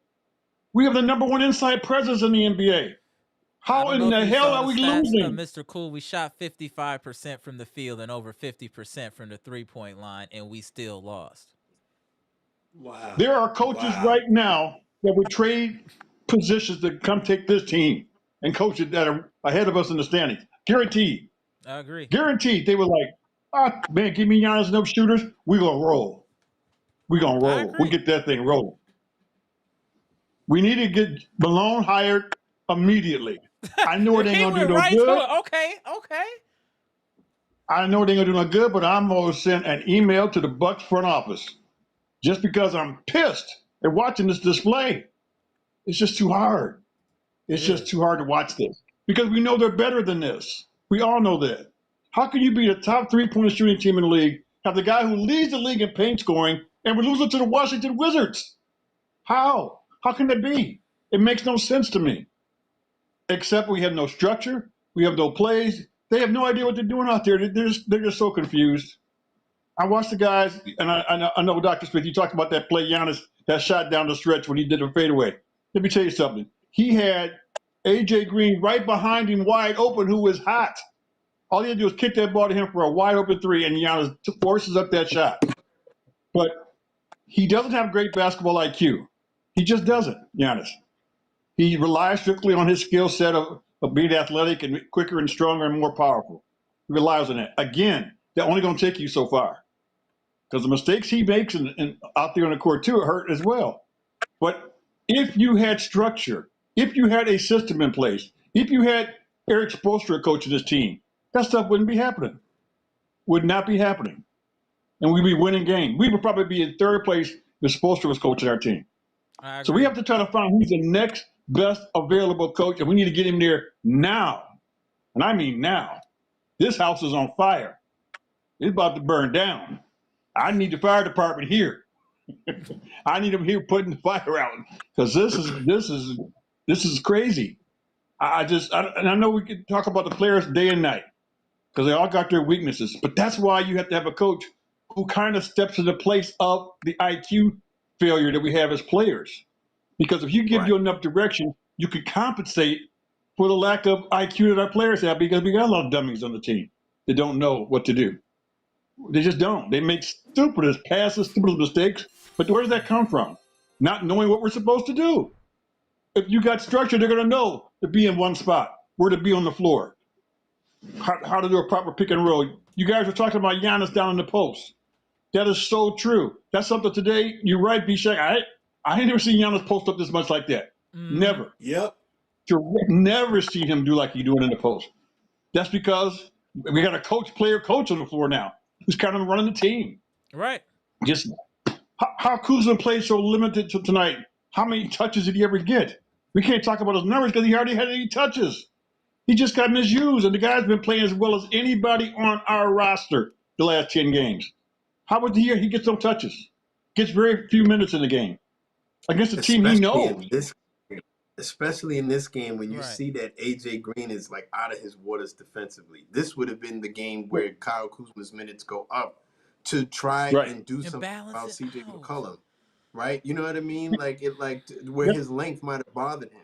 We have the number one inside presence in the NBA. How in the hell are we losing? Mr. Cool, we shot 55% from the field and over 50% from the three-point line, and we still lost. Wow. There are coaches right now that would trade positions to come take this team and coaches that are ahead of us in the standings. Guaranteed. I agree. Guaranteed. They were like, man, give me Giannis and no shooters. We're going to roll. We're going to roll. We get that thing rolling. We need to get Malone hired immediately. I know it ain't going to do no good. Okay. I know it ain't going to do no good, but I'm going to send an email to the Bucks front office just because I'm pissed at watching this display. It's just too hard. It's just too hard to watch this because we know they're better than this. We all know that. How can you be the top three-point shooting team in the league, have the guy who leads the league in paint scoring, and we lose it to the Washington Wizards? How? How can that be? It makes no sense to me. Except we have no structure. We have no plays. They have no idea what they're doing out there. They're just so confused. I watched the guys, and I know Dr. Smith, you talked about that play, Giannis, that shot down the stretch when he did a fadeaway. Let me tell you something. He had A.J. Green right behind him wide open who was hot. All he had to do was kick that ball to him for a wide open three, and Giannis forces up that shot. But he doesn't have great basketball IQ. He just doesn't, Giannis. He relies strictly on his skill set of being athletic and quicker and stronger and more powerful. He relies on that. Again, they're only going to take you so far because the mistakes he makes and out there on the court too hurt as well. But if you had structure, if you had a system in place, if you had Eric Spoelstra coaching this team, that stuff wouldn't be happening. Would not be happening. And we'd be winning games. We would probably be in third place if Spoelstra was coaching our team. So we have to try to find who's the next best available coach, and we need to get him there now. And I mean now. This house is on fire. It's about to burn down. I need the fire department here. I need them here putting the fire out because this is crazy. I know we can talk about the players day and night because they all got their weaknesses, but that's why you have to have a coach who kind of steps in the place of the IQ failure that we have as players. Because if you give you enough direction, you can compensate for the lack of IQ that our players have, because we got a lot of dummies on the team that don't know what to do. They just don't. They make stupidest passes, stupidest mistakes. But where does that come from? Not knowing what we're supposed to do. If you got structure, they're going to know to be in one spot, where to be on the floor, how to do a proper pick and roll. You guys were talking about Giannis down in the post. That is so true. That's something today. You're right, BShack. I ain't never seen Giannis post up this much like that. Never. Yep. Never seen him do like he doing in the post. That's because we got a coach on the floor now who's kind of running the team. Right. Just how Kuzma played so limited to tonight. How many touches did he ever get? We can't talk about his numbers because he hardly had any touches. He just got misused, and the guy's been playing as well as anybody on our roster the last 10 games. How about the year he gets no touches? Gets very few minutes in the game against a team he knows. Especially in this game, when you see that AJ Green is like out of his waters defensively. This would have been the game where Kyle Kuzma's minutes go up to try and do something about CJ McCollum, right? You know what I mean? Where his length might have bothered him.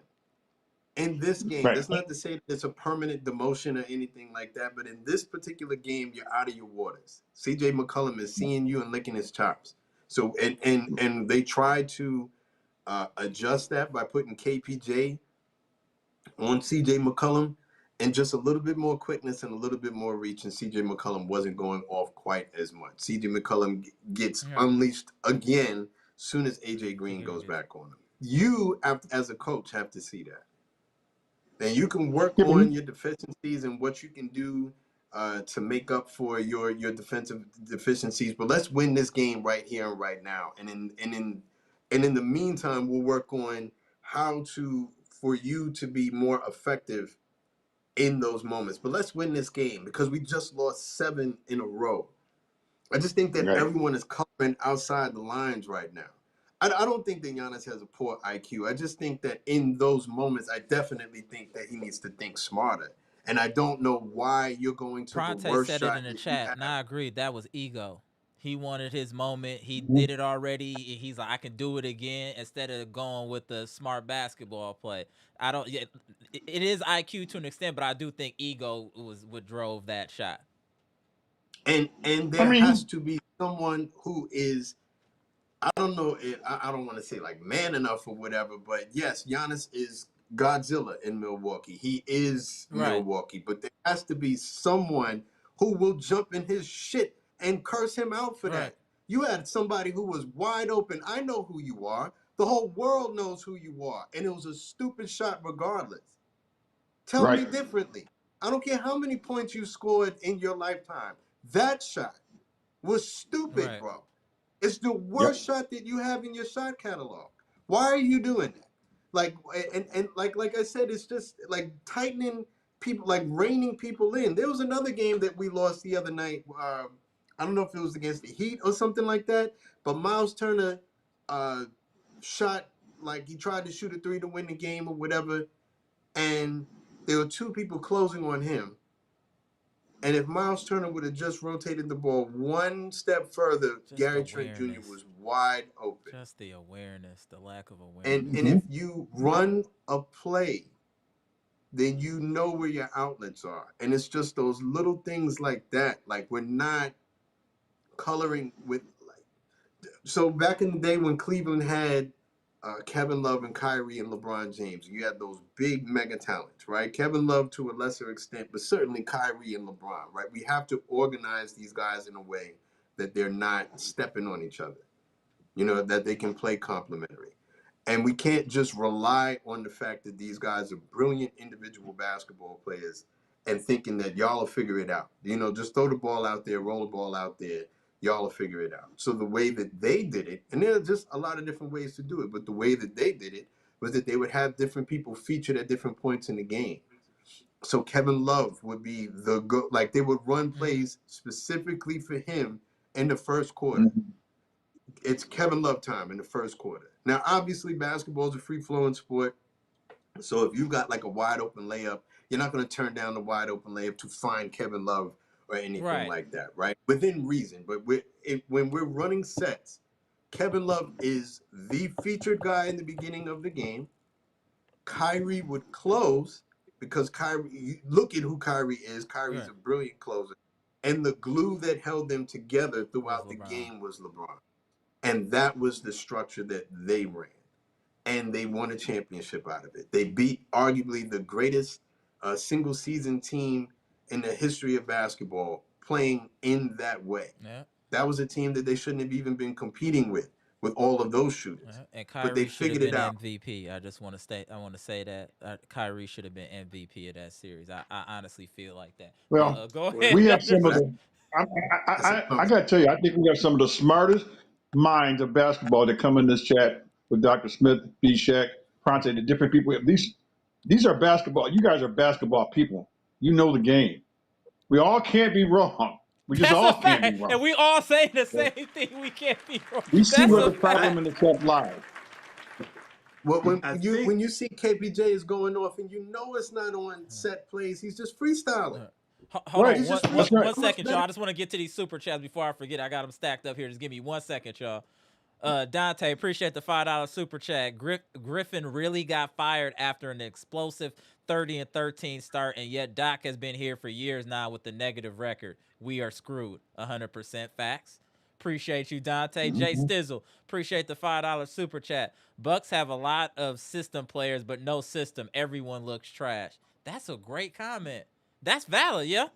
In this game, that's not to say that it's a permanent demotion or anything like that, but in this particular game, you're out of your waters. CJ McCollum is seeing you and licking his chops. So and they tried to adjust that by putting KPJ on CJ McCollum and just a little bit more quickness and a little bit more reach, and CJ McCollum wasn't going off quite as much. CJ McCollum gets unleashed again soon as AJ Green goes back on him. You, as a coach, have to see that. And you can work on your deficiencies and what you can do to make up for your defensive deficiencies. But let's win this game right here and right now. And in the meantime, we'll work on how for you to be more effective in those moments. But let's win this game because we just lost 7 in a row. I just think that everyone is covering outside the lines right now. I don't think that Giannis has a poor IQ. I just think that in those moments, I definitely think that he needs to think smarter. And I don't know why you're going to Pronte the worst said shot it in the chat, and I agreed. That was ego. He wanted his moment. He did it already. He's like, I can do it again instead of going with the smart basketball play. I don't. It is IQ to an extent, but I do think ego was what drove that shot. And there has to be someone who is, I don't know, I don't want to say like man enough or whatever, but yes, Giannis is Godzilla in Milwaukee. He is Milwaukee, but there has to be someone who will jump in his shit and curse him out for that. You had somebody who was wide open. I know who you are. The whole world knows who you are. And it was a stupid shot regardless. Tell me differently. I don't care how many points you scored in your lifetime. That shot was stupid, bro. It's the worst shot that you have in your shot catalog. Why are you doing that? Like, and like I said, it's just like tightening people, like reining people in. There was another game that we lost the other night. I don't know if it was against the Heat or something like that, but Miles Turner shot, like he tried to shoot a 3 to win the game or whatever, and there were 2 people closing on him. And if Miles Turner would have just rotated the ball one step further, Gary Trent Jr. was wide open. Just the awareness, the lack of awareness. And if you run a play, then you know where your outlets are. And it's just those little things like that. Like we're not coloring with so back in the day when Cleveland had Kevin Love and Kyrie and LeBron James, you had those big mega talents, right? Kevin Love to a lesser extent, but certainly Kyrie and LeBron, right? We have to organize these guys in a way that they're not stepping on each other, you know, that they can play complementary. And we can't just rely on the fact that these guys are brilliant individual basketball players and thinking that y'all will figure it out. You know, just throw the ball out there, roll the ball out there, y'all will figure it out. So the way that they did it, and there are just a lot of different ways to do it, but the way that they did it was that they would have different people featured at different points in the game. So Kevin Love would be like they would run plays specifically for him in the first quarter. It's Kevin Love time in the first quarter. Now, obviously, basketball is a free-flowing sport. So if you got like a wide open layup, you're not going to turn down the wide open layup to find Kevin Love or anything like that, right? Within reason. But when we're running sets, Kevin Love is the featured guy in the beginning of the game. Kyrie would close, because Kyrie, look at who Kyrie is. Kyrie's Right. a brilliant closer. And the glue that held them together Was throughout the LeBron. game was LeBron. And that was the structure that they ran. And they won a championship out of it. They beat arguably the greatest single season team in the history of basketball playing in that way. Yeah. That was a team that they shouldn't have even been competing with all of those shooters. And But they Kyrie should have figured it been out. MVP. I just want to say that Kyrie should have been MVP of that series. I honestly feel like that. Well, Go Well, ahead. we have some of that's, the. that's I got to tell you, I think we got some of the smartest minds of basketball that come in this chat with Dr. Smith, BShack, Pronte, the different people. These are basketball. You guys are basketball people. You know the game. We all can't be wrong. We just That's all a can't be fact. wrong. And we all say the same thing. We can't be wrong. We see That's what a the problem fact. in the chat lies. well, I think when you see KPJ is going off and you know it's not on set plays, he's just freestyling. Hold Right. on He's just That's right. one freestyling. second, y'all. I just want to get to these super chats before I forget. I got them stacked up here. Just give me 1 second, y'all. Dante, appreciate the $5 super chat. Griffin really got fired after an explosive 30-13 start, and yet Doc has been here for years now with the negative record. We are screwed. 100% facts. Appreciate you, Dante. Jay Stizzle, appreciate the $5 super chat. Bucks have a lot of system players, but no system. Everyone looks trash. That's a great comment. That's valid, yeah.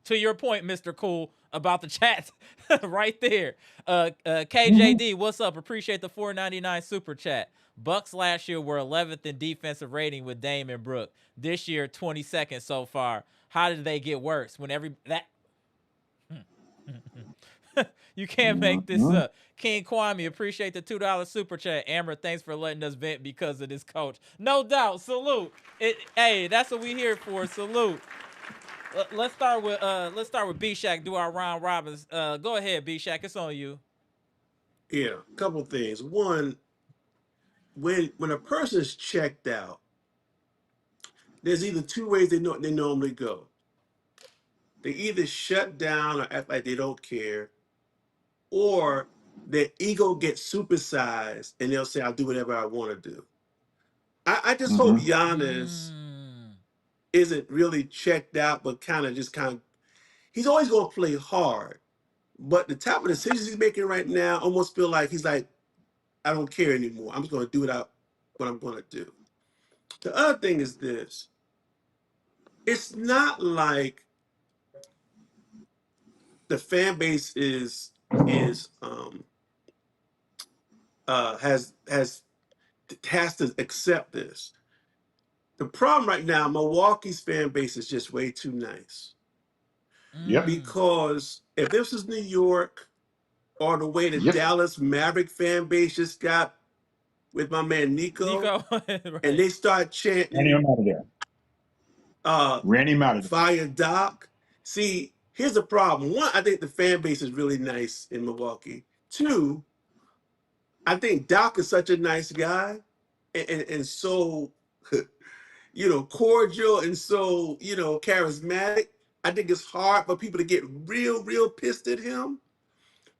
To your point, Mr. Cool, about the chat right there. KJD, what's up? Appreciate the $4.99 super chat. Bucks last year were 11th in defensive rating with Dame and Brook. This year, 22nd so far. How did they get worse? When you can't make this up. King Kwame, appreciate the $2 super chat. Amber, thanks for letting us vent because of this coach. No doubt. Salute. Hey, that's what we here for. Salute. Let's start with BShack. Do our round robins. Go ahead, BShack. It's on you. yeah, a couple things. One, when a person's checked out, there's either two ways they normally go. They either shut down or act like they don't care, or their ego gets supersized and they'll say, "I'll do whatever I want to do." I just hope Giannis isn't really checked out, but he's always going to play hard. But the type of decisions he's making right now almost feel like he's like, I don't care anymore. I'm just going to do what I'm going to do. The other thing is this. It's not like the fan base has to accept this. The problem right now, Milwaukee's fan base is just way too nice. Yep. Because if this was New York or the way the Dallas Maverick fan base just got with my man Nico, right. and they start chanting, Randy him out of there. Randy him out of there. Fire Doc. See, here's the problem. One, I think the fan base is really nice in Milwaukee. Two, I think Doc is such a nice guy and so, cordial and so, charismatic. I think it's hard for people to get real, real pissed at him.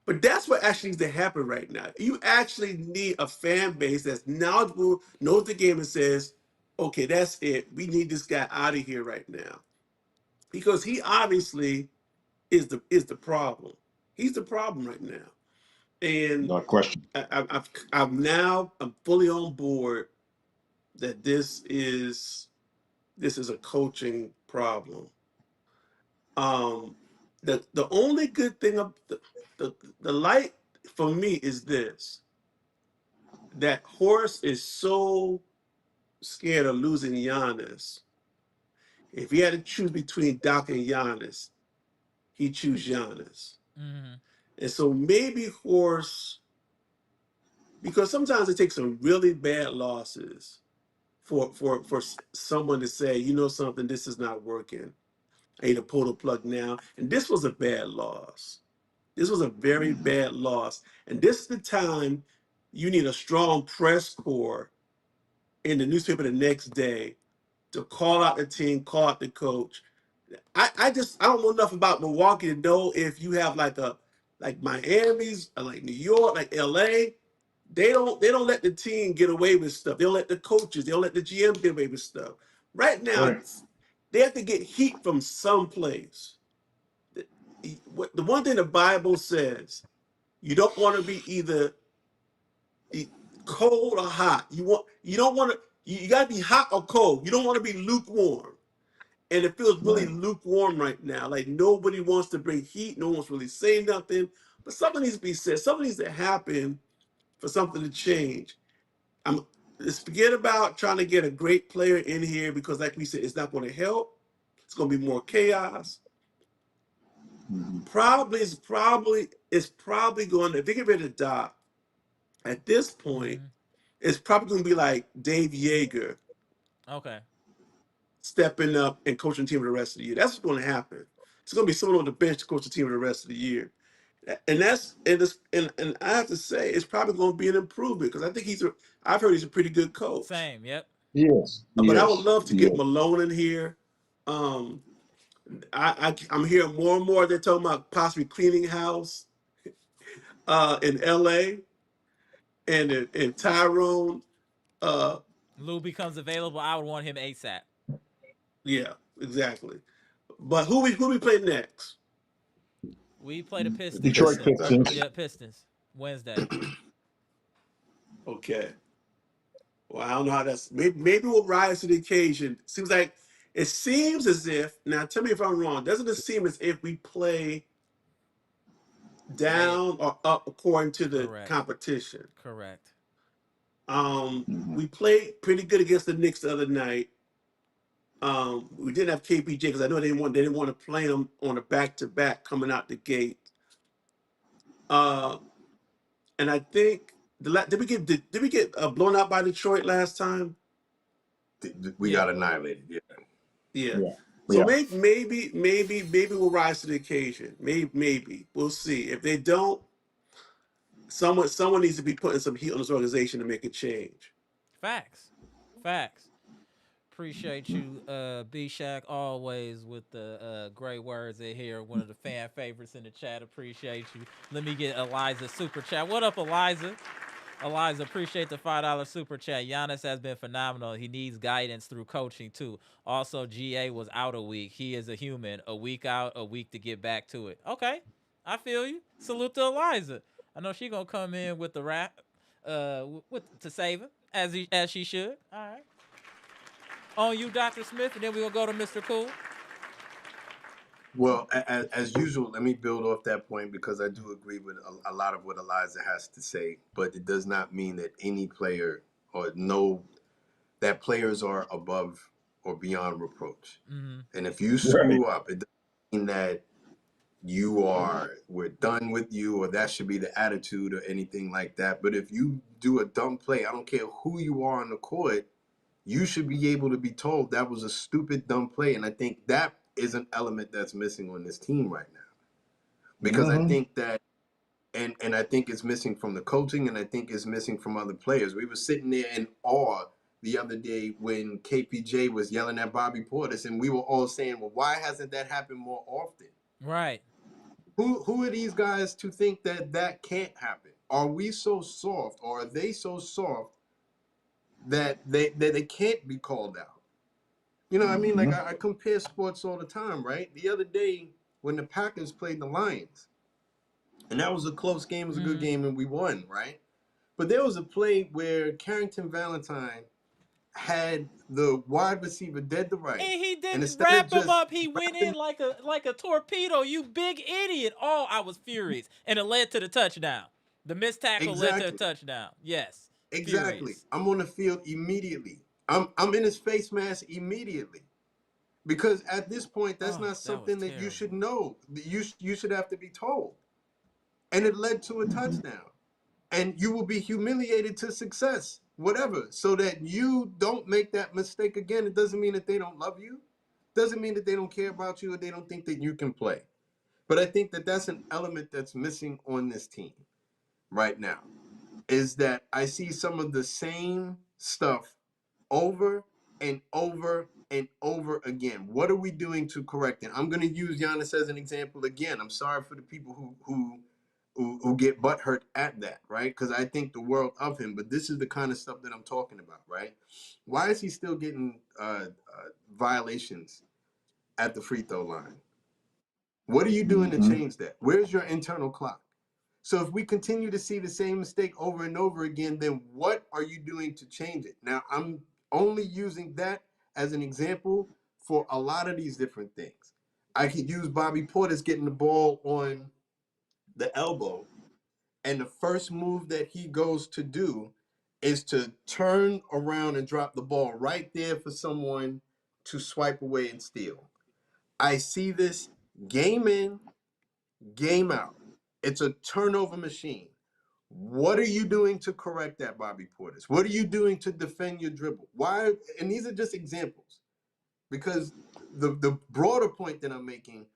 But that's what actually needs to happen right now. You actually need a fan base that's knowledgeable, knows the game, and says, okay, that's it. We need this guy out of here right now. Because he obviously is the problem. He's the problem right now. And No question. I'm fully on board that this is a coaching problem. The only good thing of the light for me is this, that Horace is so scared of losing Giannis. If he had to choose between Doc and Giannis, he'd choose Giannis. And so maybe Horace, because sometimes it takes some really bad losses for someone to say, you know something, this is not working. I need to pull the plug now. And this was a bad loss. This was a very bad loss. And this is the time you need a strong press corps in the newspaper the next day to call out the team, call out the coach. I don't know enough about Milwaukee to know if you have like Miami's, like New York, like LA. They don't let the team get away with stuff. They don't let the coaches, they don't let the GM get away with stuff. right now, Right. they have to get heat from someplace. The one thing the Bible says, you don't want to be either cold or hot. You don't want to. You got to be hot or cold. You don't want to be lukewarm. And it feels really Right. lukewarm right now. Like nobody wants to bring heat. No one's really saying nothing. But something needs to be said. Something needs to happen for something to change. Let's forget about trying to get a great player in here because, like we said, it's not going to help. It's going to be more chaos. Mm-hmm. It's probably going to, if they get rid of Doc at this point, it's probably going to be like Dave Yeager Okay. stepping up and coaching the team for the rest of the year. That's what's going to happen. It's going to be someone on the bench to coach the team for the rest of the year. And I have to say it's probably going to be an improvement because I think I've heard he's a pretty good coach. Same. Yep. Yes. But I would Yes. love to Yes. get Malone in here. Um, I'm hearing more and more they're talking about possibly cleaning house in LA and Tyrone. Lou becomes available. I would want him ASAP. Yeah, exactly. But who we play next? We play the Pistons. Detroit Pistons. Yeah, Pistons. Wednesday. Okay. Well, I don't know how that's. Maybe we'll rise to the occasion. It seems as if now. Tell me if I'm wrong. Doesn't it seem as if we play down or up according to the Correct. competition? Correct. We played pretty good against the Knicks the other night. We didn't have KPJ because I know they didn't want to play him on a back-to-back coming out the gate. And I think did we get blown out by Detroit last time? We got annihilated. Yeah. Yeah. Yeah. So Yeah. maybe we'll rise to the occasion. Maybe we'll see. If they don't, someone needs to be putting some heat on this organization to make a change. Facts. Appreciate you, BShack, always with the great words in here. One of the fan favorites in the chat. Appreciate you. Let me get Eliza super chat. What up, Eliza? Eliza, appreciate the $5 super chat. Giannis has been phenomenal. He needs guidance through coaching too. Also, GA was out a week. He is a human. A week out, a week to get back to it. Okay, I feel you. Salute to Eliza. I know she gonna come in with the rap, to save him as she should. All right. On you, Dr. Smith, and then we're going to go to Mr. Cool. Well, as usual, let me build off that point because I do agree with a lot of what Eliza has to say, but it does not mean that any player that players are above or beyond reproach. Mm-hmm. And if you screw up, it doesn't mean that we're done with you or that should be the attitude or anything like that. But if you do a dumb play, I don't care who you are on the court, you should be able to be told that was a stupid, dumb play. And I think that is an element that's missing on this team right now. Because I think that, and I think it's missing from the coaching, and I think it's missing from other players. We were sitting there in awe the other day when KPJ was yelling at Bobby Portis, and we were all saying, well, why hasn't that happened more often? Right. Who are these guys to think that can't happen? Are we so soft, or are they so soft that they can't be called out? You know what I mean? Like, I compare sports all the time, right? The other day when the Packers played the Lions, and that was a close game, it was a good game, and we won, right? But there was a play where Carrington Valentine had the wide receiver dead to right. And he didn't wrap him up. He went in like a torpedo. You big idiot. Oh, I was furious. And it led to the touchdown. The missed tackle led to a touchdown. Yes. Exactly. Furious. I'm on the field immediately. I'm in his face mask immediately. Because at this point, that's not something that you should know. You should have to be told. And it led to a touchdown. And you will be humiliated to success, whatever, so that you don't make that mistake again. It doesn't mean that they don't love you. Doesn't mean that they don't care about you or they don't think that you can play. But I think that that's an element that's missing on this team right now, is that I see some of the same stuff over and over and over again. What are we doing to correct it? I'm going to use Giannis as an example again. I'm sorry for the people who who get butthurt at that, right? Because I think the world of him, but this is the kind of stuff that I'm talking about, right? Why is he still getting violations at the free throw line? What are you doing to change that? Where's your internal clock? So if we continue to see the same mistake over and over again, then what are you doing to change it? Now, I'm only using that as an example for a lot of these different things. I could use Bobby Portis getting the ball on the elbow, and the first move that he goes to do is to turn around and drop the ball right there for someone to swipe away and steal. I see this game in, game out. It's a turnover machine. What are you doing to correct that, Bobby Portis? What are you doing to defend your dribble? Why? And these are just examples, because the broader point that I'm making,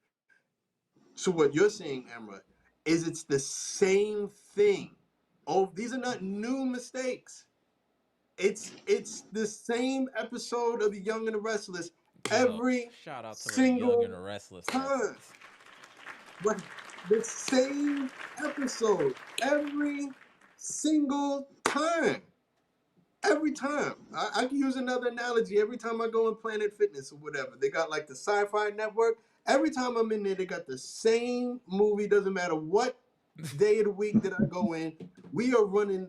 so what you're saying, Amara, is it's the same thing. Oh, these are not new mistakes. It's the same episode of The Young and the Restless every Shout out to the Young single and the Restless. time. But the same episode every single time. Every time. I can use another analogy. Every time I go in Planet Fitness or whatever, they got like the Sci-Fi Network. Every time I'm in there, they got the same movie. Doesn't matter what day of the week that I go in. We are running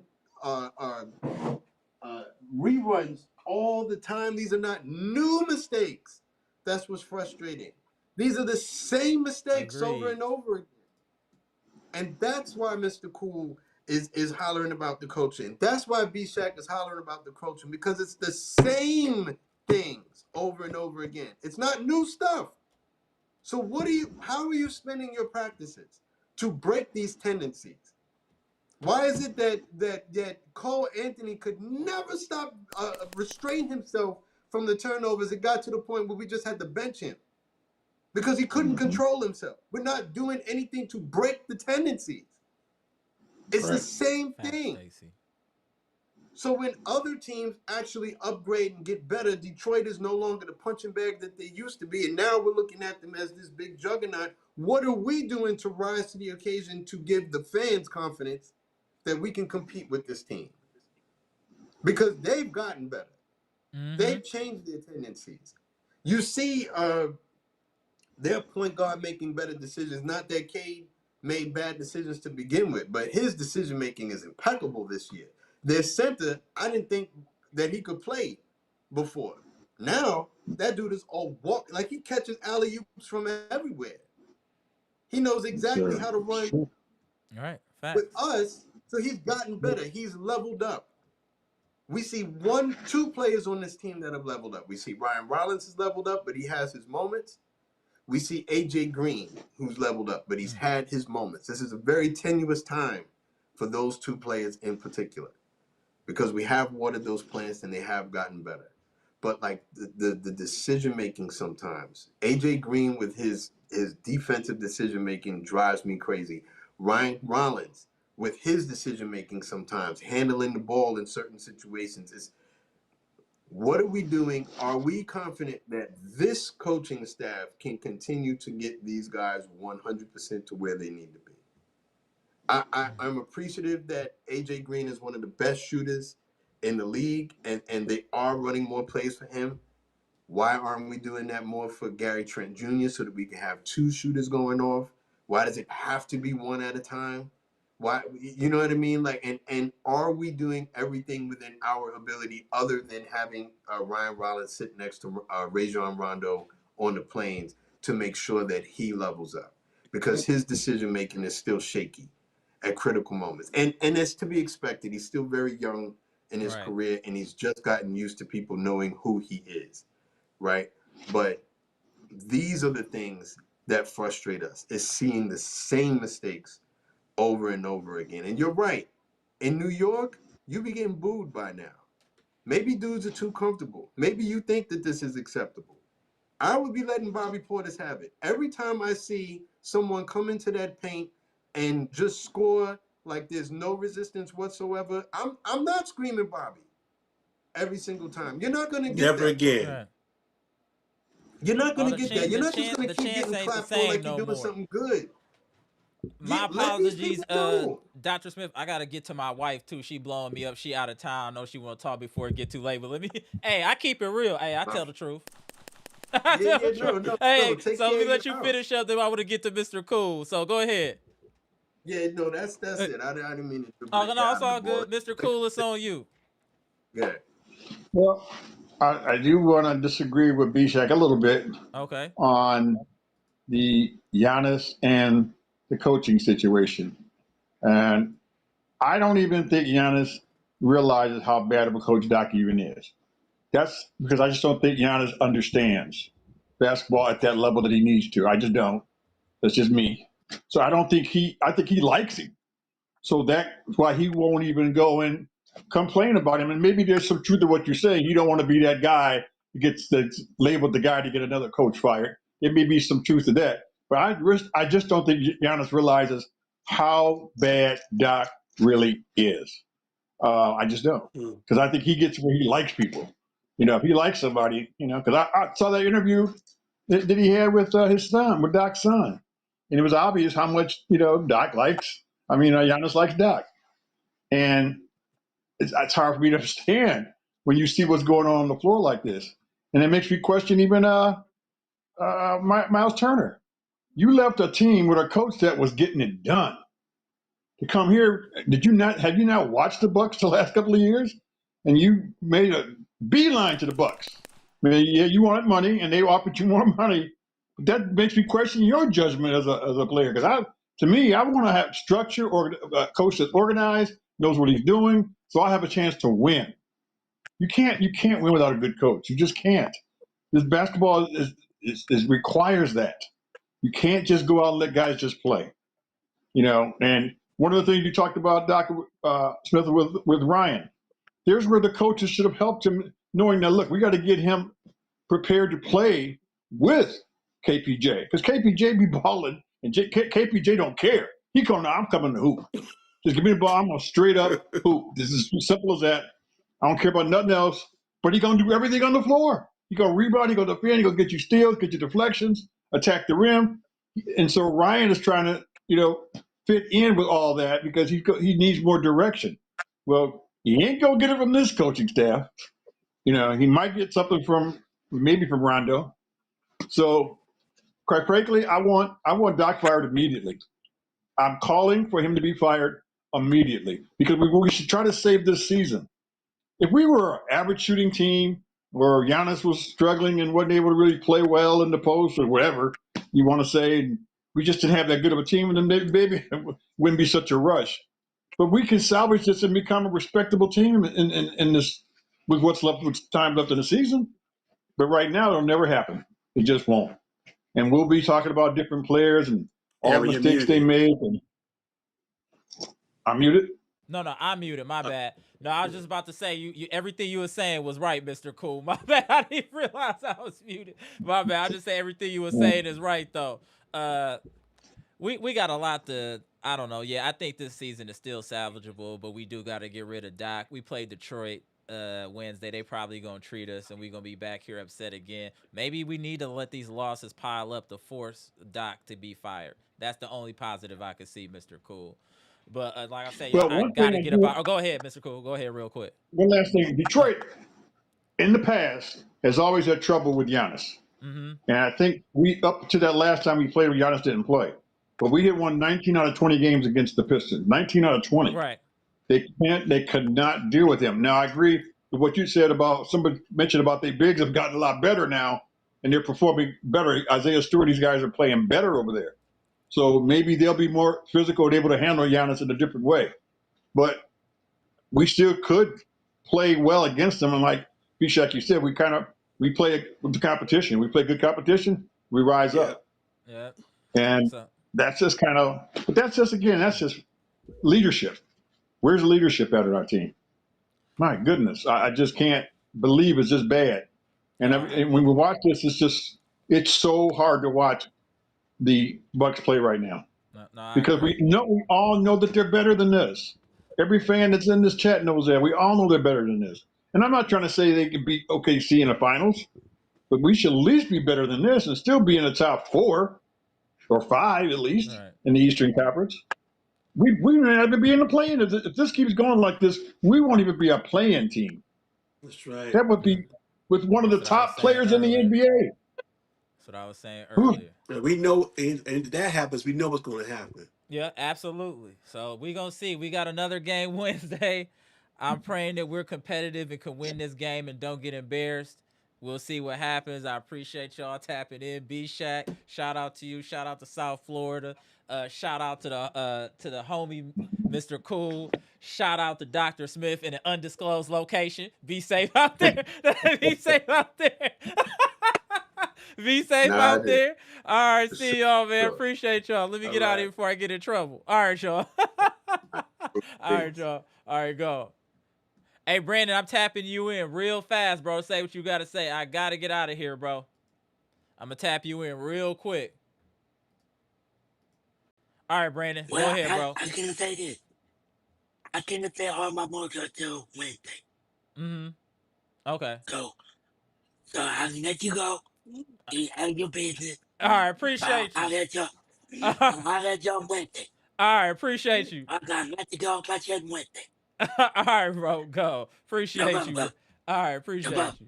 reruns all the time. These are not new mistakes. That's what's frustrating. These are the same mistakes over and over again. And that's why Mr. Cool is hollering about the coaching. That's why BShack is hollering about the coaching, because it's the same things over and over again. It's not new stuff. So how are you spending your practices to break these tendencies? Why is it that Cole Anthony could never stop restrain himself from the turnovers? It got to the point where we just had to bench him because he couldn't control himself. We're not doing anything to break the tendencies. It's the same thing. So when other teams actually upgrade and get better, Detroit is no longer the punching bag that they used to be, and now we're looking at them as this big juggernaut. What are we doing to rise to the occasion to give the fans confidence that we can compete with this team? Because they've gotten better. They've changed their tendencies. You see their point guard making better decisions. Not that Cade made bad decisions to begin with, but his decision making is impeccable this year. Their center, I didn't think that he could play before. Now, that dude is all walk, like he catches alley-oops from everywhere. He knows exactly how to run with us, so he's gotten better. He's leveled up. We see 2 players on this team that have leveled up. We see Ryan Rollins has leveled up, but he has his moments. We see AJ Green, who's leveled up, but he's had his moments. This is a very tenuous time for those 2 players in particular, because we have watered those plants and they have gotten better. But like the decision making sometimes, AJ Green with his defensive decision making drives me crazy. Ryan Rollins with his decision making sometimes, handling the ball in certain situations, is what are we doing? Are we confident that this coaching staff can continue to get these guys 100% to where they need to be? I'm appreciative that AJ Green is one of the best shooters in the league, and they are running more plays for him. Why aren't we doing that more for Gary Trent Jr. so that we can have 2 shooters going off? Why does it have to be 1 at a time? Why, you know what I mean? Like, and are we doing everything within our ability other than having Ryan Rollins sit next to Rajon Rondo on the planes to make sure that he levels up? Because his decision making is still shaky at critical moments, and it's to be expected. He's still very young in his career, and he's just gotten used to people knowing who he is, right? But these are the things that frustrate us, is seeing the same mistakes over and over again. And you're right. In New York, you be getting booed by now. Maybe dudes are too comfortable. Maybe you think that this is acceptable. I would be letting Bobby Portis have it. Every time I see someone come into that paint and just score like there's no resistance whatsoever, I'm not screaming Bobby every single time. You're not going to get Never that. again. You're not going to get that. You're not just going to keep getting ain't the clapped for same like no you're doing more. something good. My let these apologies, people go. Dr. Smith. I gotta get to my wife too. She blowing me up. She out of town. I know she want to talk before it get too late. But let me. Hey, I keep it real. Hey, I tell the truth. I Yeah, tell yeah, the truth. no. Hey, Take so let care me of let your you house. finish up. Then I want to get to Mr. Cool. So go ahead. Yeah, no, that's it. I didn't mean to do Oh my no, guy it's under all ball. good. Mr. Cool, it's on you. Yeah. Well, I do want to disagree with BShack a little bit Okay. on the Giannis and the coaching situation. And I don't even think Giannis realizes how bad of a coach Doc even is. That's because I just don't think Giannis understands basketball at that level that he needs to. I just don't. That's just me. So I think he likes him. So that's why he won't even go and complain about him. And maybe there's some truth to what you're saying. You don't want to be that guy who gets labeled the guy to get another coach fired. There may be some truth to that. But I just don't think Giannis realizes how bad Doc really is. I just don't. Mm. Because I think he gets where he likes people. You know, if he likes somebody, you know, because I saw that interview that he had with his son, with Doc's son. And it was obvious how much, Doc likes. Giannis likes Doc. And it's hard for me to understand when you see what's going on the floor like this. And it makes me question even Miles Turner. You left a team with a coach that was getting it done to come here. Have you not watched the Bucks the last couple of years? And you made a beeline to the Bucks. Yeah, you wanted money, and they offered you more money. But that makes me question your judgment as a player. Because to me, I want to have structure or a coach that's organized, knows what he's doing, so I have a chance to win. You can't win without a good coach. You just can't. This basketball requires that. You can't just go out and let guys just play. And one of the things you talked about, Dr. Smith, with Ryan, there's where the coaches should have helped him, knowing that, look, we got to get him prepared to play with KPJ, because KPJ be balling, and KPJ don't care. He come, I'm coming to hoop. Just give me the ball. I'm going to straight up hoop. This is as simple as that. I don't care about nothing else. But he going to do everything on the floor. He going to rebound. He going to defend. He going to get you steals, get you deflections, attack the rim. And so Ryan is trying to, fit in with all that because he needs more direction. Well, he ain't going to get it from this coaching staff. He might get something maybe from Rondo. So, quite frankly, I want Doc fired immediately. I'm calling for him to be fired immediately because we should try to save this season. If we were an average shooting team where Giannis was struggling and wasn't able to really play well in the post or whatever you want to say, we just didn't have that good of a team, and then maybe it wouldn't be such a rush. But we can salvage this and become a respectable team in this with what's left, with time left in the season. But right now, it'll never happen. It just won't. And we'll be talking about different players and all the Aaron, you're mistakes they muted. made. And I'm muted. No, I muted. My bad. No, I was just about to say you everything you were saying was right, Mr. Cool. My bad. I didn't realize I was muted. My bad. I just say everything you were saying is right though. We got a lot to. I don't know. Yeah, I think this season is still salvageable, but we do got to get rid of Doc. We played Detroit Wednesday. They probably gonna treat us, and we gonna be back here upset again. Maybe we need to let these losses pile up to force Doc to be fired. That's the only positive I could see, Mr. Cool. But like I said, Well, I one got thing to I get do, about. Oh, go ahead, Mr. Cool. Go ahead, real quick. one last thing. Detroit, in the past, has always had trouble with Giannis. Mm-hmm. And I think up to that last time we played, Giannis didn't play. But we had won 19 out of 20 games against the Pistons. 19 out of 20. Right. They could not deal with him. Now, I agree with what you said about, somebody mentioned about the bigs have gotten a lot better now, and they're performing better. Isaiah Stewart, these guys are playing better over there. So maybe they'll be more physical and able to handle Giannis in a different way. But we still could play well against them. And like BShack, you said, we play with the competition. We play good competition, we rise up. Yeah. And So that's just but that's just leadership. Where's the leadership at our team? My goodness, I just can't believe it's this bad. And when we watch this, it's so hard to watch the Bucks play right now. Because we all know that they're better than this. Every fan that's in this chat knows that. We all know they're better than this. And I'm not trying to say they could beat OKC in the finals, but we should at least be better than this and still be in the top four. or 5 at least Right. in the Eastern Conference. We don't have to be in the play-in. If this keeps going like this, we won't even be a play-in team. That's right. That would be with one of the That's what I was top saying players in the earlier. NBA. That's what I was saying Who? earlier. And we know, and that happens. We know what's going to happen. Yeah, absolutely. So we gonna see. We got another game Wednesday. I'm praying that we're competitive and can win this game and don't get embarrassed. We'll see what happens. I appreciate y'all tapping in. BShack, shout out to you. Shout out to South Florida. Shout out to the homie Mr. Cool. Shout out to Dr. Smith in an undisclosed location. Be safe out there. Be safe out there. Be safe Nah, out there. All right, for see y'all, man. sure. Appreciate y'all. Let me All get out of right. here before I get in trouble. All right, y'all. All right, y'all. All right, go. Hey, Brandon, I'm tapping you in real fast, bro. Say what you got to say. I got to get out of here, bro. I'm going to tap you in real quick. All right, Brandon. Well, Go ahead, bro. I was gonna say this. I can't say all my mojo until Wednesday. Mm-hmm. Okay. So I'll let you go. You have your business. All right, appreciate I'll you. let y'all. All I'll let y'all Wednesday. right, appreciate you. I got nothing to go about you Wednesday. All right, bro. Go. Appreciate No you. problem, All right, no appreciate problem. you.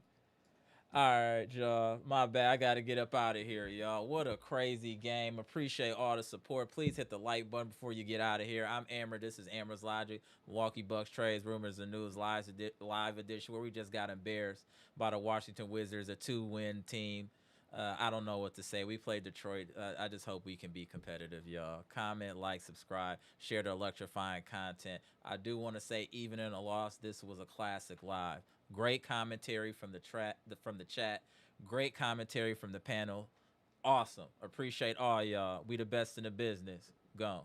All right, y'all. My bad. I got to get up out of here, y'all. What a crazy game. Appreciate all the support. Please hit the like button before you get out of here. I'm Amber. This is Amara's Logic. Milwaukee Bucks trades, rumors, and news live edition where we just got embarrassed by the Washington Wizards, a 2-win team. I don't know what to say. We played Detroit. I just hope we can be competitive, y'all. Comment, like, subscribe, share the electrifying content. I do want to say, even in a loss, this was a classic live. Great commentary from the chat. Great commentary from the panel. Awesome. Appreciate all y'all. We the best in the business. Gone.